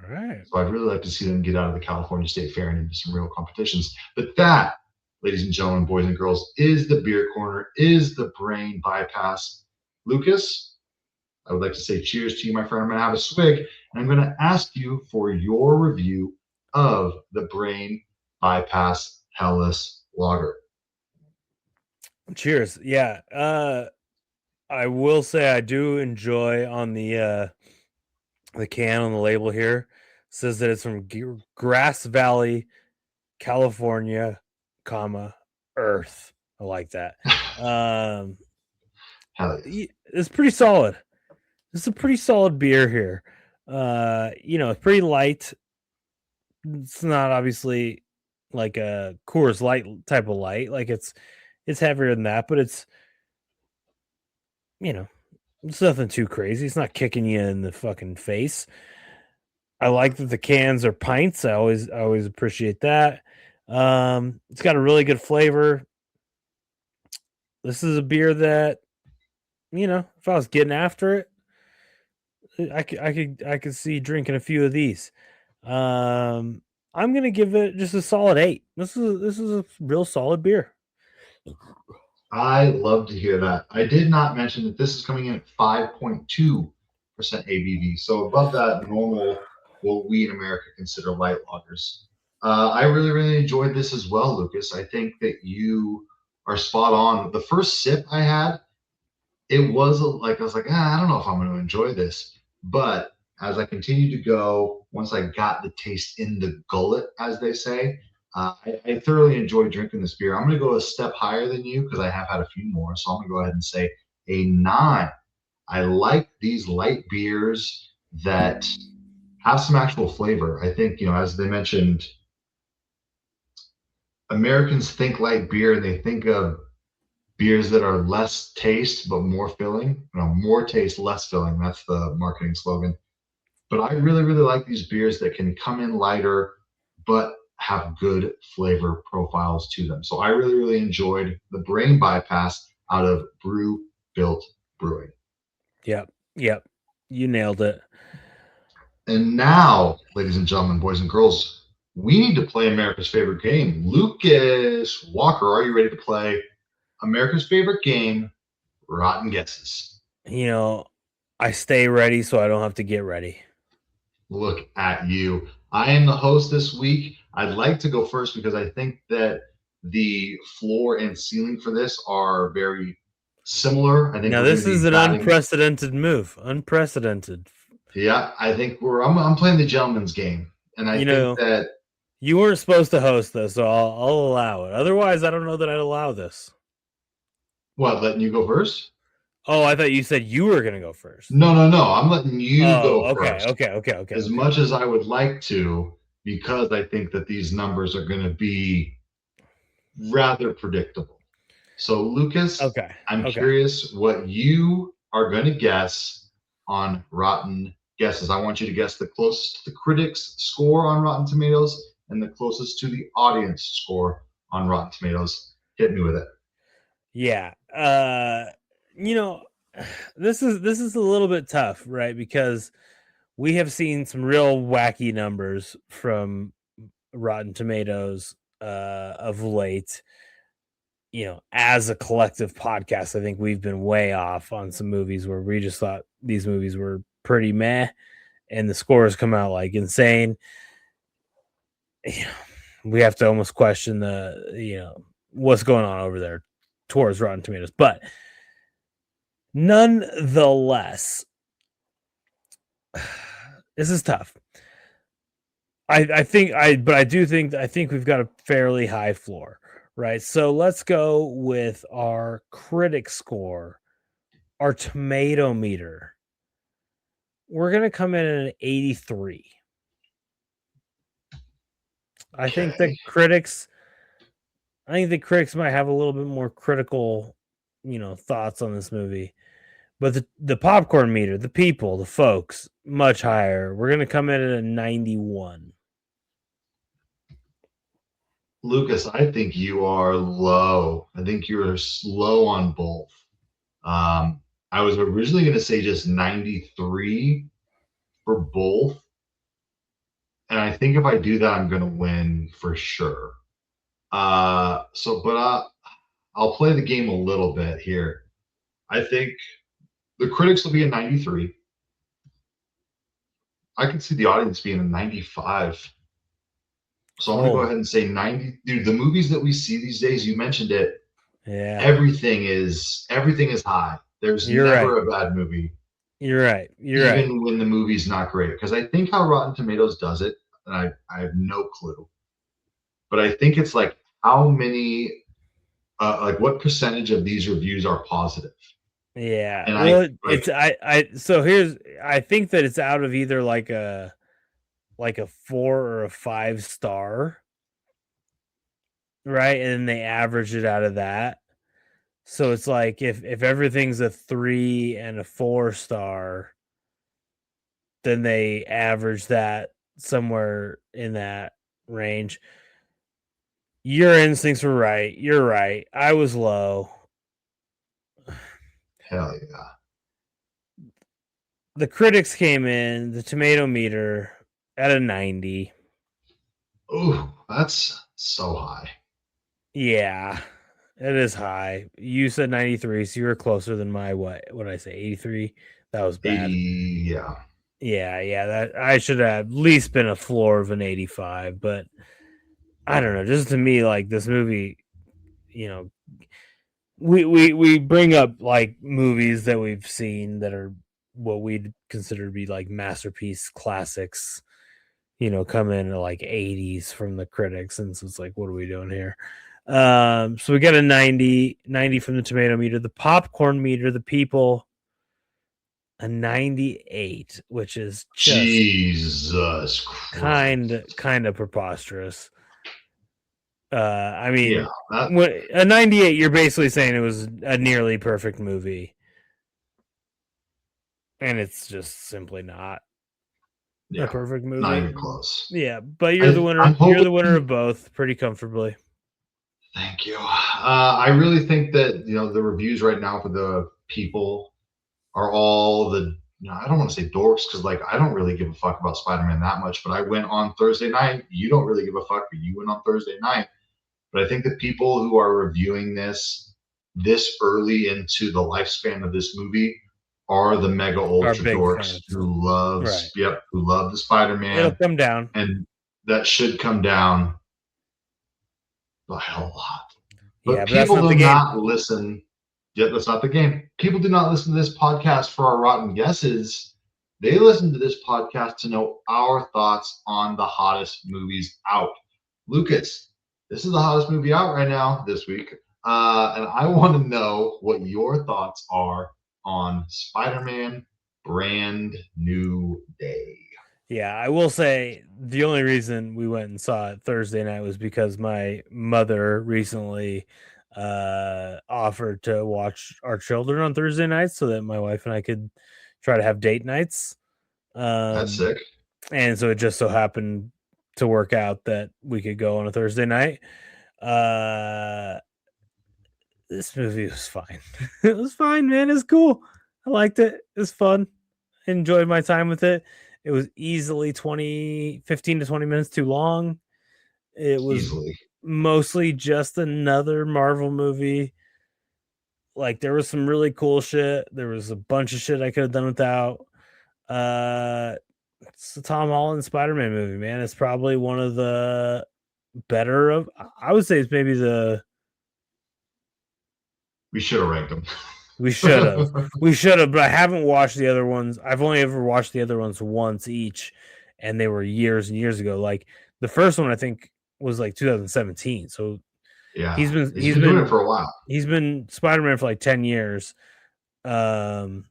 All right. So I'd really like to see them get out of the California State Fair and into some real competitions. But that, ladies and gentlemen, boys and girls, is the Beer Corner, is the Brain Bypass. Lucas, I would like to say cheers to you, my friend. I'm going to have a swig, and I'm going to ask you for your review of the Brain Bypass Hellas Lager. Cheers. Yeah. I will say I do enjoy on the can on the label here says that it's from Grass Valley, California, comma Earth. I like that. Hell yeah. It's pretty solid. It's a pretty solid beer here. It's pretty light. It's not obviously like a Coors Light type of light. Like it's heavier than that, but it's it's nothing too crazy. It's not kicking you in the fucking face. I like that the cans are pints. I always appreciate that. It's got a really good flavor. This is a beer that, if I was getting after it, I could see drinking a few of these. I'm gonna give it just a solid 8. This is a real solid beer. I love to hear that. I did not mention that this is coming in at 5.2% ABV, so above that normal, what we in America consider light lagers. I really, really enjoyed this as well, Lucas. I think that you are spot on. The first sip I had, it was I was like, I don't know if I'm going to enjoy this. But as I continued to go, once I got the taste in the gullet, as they say, I thoroughly enjoyed drinking this beer. I'm going to go a step higher than you because I have had a few more. So I'm going to go ahead and say a 9. I like these light beers that have some actual flavor. I think, as they mentioned, Americans think light beer and they think of beers that are less taste but more filling. More taste, less filling. That's the marketing slogan. But I really, really like these beers that can come in lighter but have good flavor profiles to them. So I really, really enjoyed the Brain Bypass out of Brew Built Brewing. Yep. You nailed it. And now, ladies and gentlemen, boys and girls, we need to play America's favorite game. Lucas Walker, are you ready to play America's favorite game, Rotten Guesses? I stay ready so I don't have to get ready. Look at you. I am the host this week. I'd like to go first because I think that the floor and ceiling for this are very similar. I think now this is an unprecedented move. Unprecedented. Yeah, I think I'm playing the gentleman's game, and I think that you weren't supposed to host this, so I'll allow it. Otherwise, I don't know that I'd allow this. What, letting you go first? Oh, I thought you said you were gonna go first. No, no, no. I'm letting you Oh, go okay, first. okay, okay, okay, As okay. much as I would like to, because I think that these numbers are going to be rather predictable. So, Lucas, Okay, I'm okay. curious what you are going to guess on Rotten Guesses. I want you to guess the closest to the critics' score on Rotten Tomatoes and the closest to the audience score on Rotten Tomatoes. Hit me with it. Yeah. You know, this is a little bit tough, right? Because we have seen some real wacky numbers from Rotten Tomatoes of late. As a collective podcast, I think we've been way off on some movies where we just thought these movies were pretty meh, and the scores come out like insane. You know, we have to almost question what's going on over there towards Rotten Tomatoes. But nonetheless, this is tough. I think we've got a fairly high floor, right? So let's go with our critic score, our tomato meter. We're gonna come in at an 83. I think the Okay. critics I think the critics might have a little bit more critical, thoughts on this movie. But the popcorn meter, the people, the folks, much higher. We're gonna come in at a 91. Lucas, I think you are low. I think you're slow on both. I was originally going to say just 93 for both. And I think if I do that, I'm going to win for sure. But I'll play the game a little bit here. I think the critics will be a 93. I can see the audience being a 95. So I'm going to go Oh, ahead and say 90. Dude, the movies that we see these days, you mentioned it, yeah. everything is high. There's You're right. never a bad movie, You're right. You're right. even when the movie's not great. Because I think how Rotten Tomatoes does it, and I have no clue, but I think it's like how many, like what percentage of these reviews are positive. Yeah. And Well, I like, I think that it's out of either like a 4 or a 5 star, right? And they average it out of that. So it's like if everything's a 3 and a 4 star, then they average that somewhere in that range. Your instincts were right. You're right. I was low. hell yeah. The critics came in, the tomato meter at a 90. Oh, that's so high. Yeah, it is high. You said 93, so you were closer than my what did I say, 83? That was bad. 80, yeah. Yeah, yeah, that I should have at least been a floor of an 85, but I don't know. Just to me, like this movie, you know, we bring up like movies that we've seen that are what we'd consider to be like masterpiece classics, come in at like 80s from the critics, and so it's like, what are we doing here? So we got a 90 from the tomato meter, the popcorn meter, the people, a 98, which is just Jesus Christ. kind of preposterous. I Yeah, mean, that, a 98, you're basically saying it was a nearly perfect movie, and it's just simply not a yeah, perfect not movie. even close. Yeah, but you're the I, winner. I'm You're hoping. the winner of both pretty comfortably. Thank you. I really think that the reviews right now for the people are all the. I don't want to say dorks because like I don't really give a fuck about Spider-Man that much. But I went on Thursday night. You don't really give a fuck, but you went on Thursday night. But I think the people who are reviewing this early into the lifespan of this movie are the mega Are ultra big dorks fans, right? who love the It'll Spider-Man, come down. and that should come down by a lot. But Yeah, but that's people not the do game. not listen. Yet that's not the game. People do not listen to this podcast for our rotten guesses. They listen to this podcast to know our thoughts on the hottest movies out. Lucas, this is the hottest movie out right now this week. And I want to know what your thoughts are on Spider-Man Brand New Day. Yeah, I will say the only reason we went and saw it Thursday night was because my mother recently offered to watch our children on Thursday nights so that my wife and I could try to have date nights. That's Um, sick. and so it just so happened to work out that we could go on a Thursday night. Uh, this movie was fine. It was fine, man. It's cool. I liked it. It was fun. Enjoyed my time with it. It was easily 15 to 20 minutes too long. It was Easily. mostly just another Marvel movie. Like there was some really cool shit. There was a bunch of shit I could have done without. Uh it's the Tom Holland Spider-Man movie, man. It's probably one of the better of I would say it's maybe the We should have ranked them. we should have. We should have, but I haven't watched the other ones. I've only ever watched the other ones once each, and they were years and years ago. Like the first one I think was like 2017. So Yeah, he's been he's he's been doing it been for a while. he's been Spider-Man for like 10 years. Um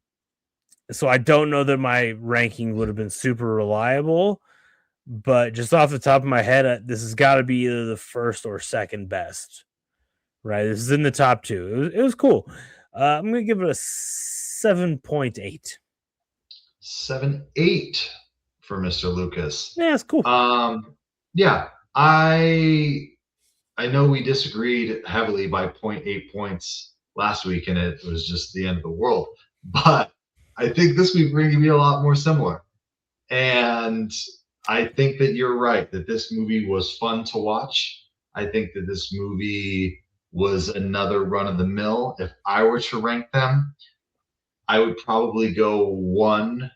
so I don't know that my ranking would have been super reliable, but just off the top of my head, this has got to be either the first or second best. Right? This is in the top two. It was cool. I'm gonna give it a 7.8. 7-8 for Mr. Lucas. Yeah, it's cool. Yeah, I know we disagreed heavily by zero point 0.8 points last week, and it was just the end of the world. But I think this week we're going to be a lot more similar. And I think that you're right that this movie was fun to watch. I think that this movie was another run of the mill. If I were to rank them, I would probably go 1,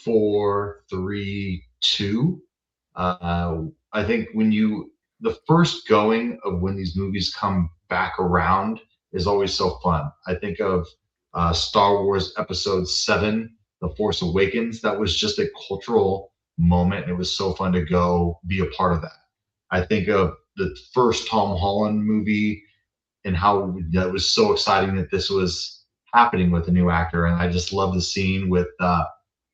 4, 3, 2. I think the first going of when these movies come back around is always so fun. I think of Star Wars Episode 7, The Force Awakens. That was just a cultural moment. It was so fun to go be a part of that. I think of the first Tom Holland movie and how that was so exciting that this was happening with a new actor. And I just love the scene with uh,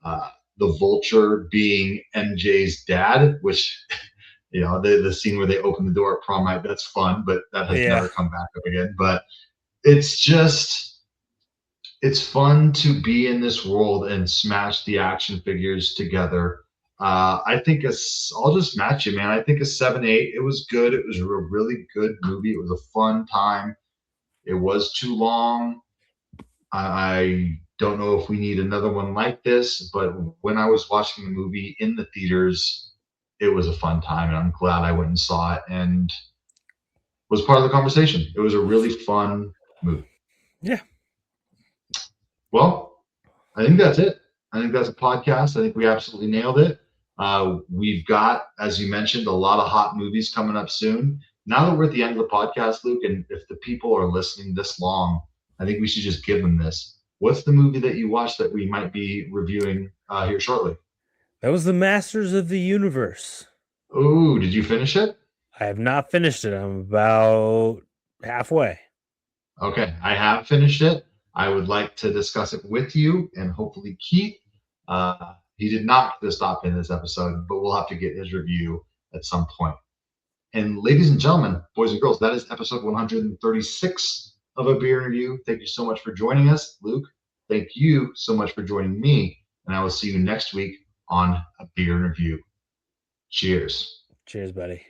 the Vulture being MJ's dad, which the scene where they open the door at prom night, that's fun, but that has Yeah. never come back up again. But it's just it's fun to be in this world and smash the action figures together. I think I'll just match you, man. I think a 7-8. It was good. It was a really good movie. It was a fun time. It was too long. I don't know if we need another one like this, but when I was watching the movie in the theaters, it was a fun time, and I'm glad I went and saw it and was part of the conversation. It was a really fun movie. Yeah. Well, I think that's it. I think that's a podcast. I think we absolutely nailed it. We've got, as you mentioned, a lot of hot movies coming up soon. Now that we're at the end of the podcast, Luke, and if the people are listening this long, I think we should just give them this. What's the movie that you watched that we might be reviewing here shortly? That was the Masters of the Universe. Oh, did you finish it? I have not finished it. I'm about halfway. Okay, I have finished it. I would like to discuss it with you and hopefully Keith. He did not get to stop in this episode, but we'll have to get his review at some point. And ladies and gentlemen, boys and girls, that is episode 136 of A Beer Review. Thank you so much for joining us. Luke, thank you so much for joining me. And I will see you next week on A Beer Review. Cheers. Cheers, buddy.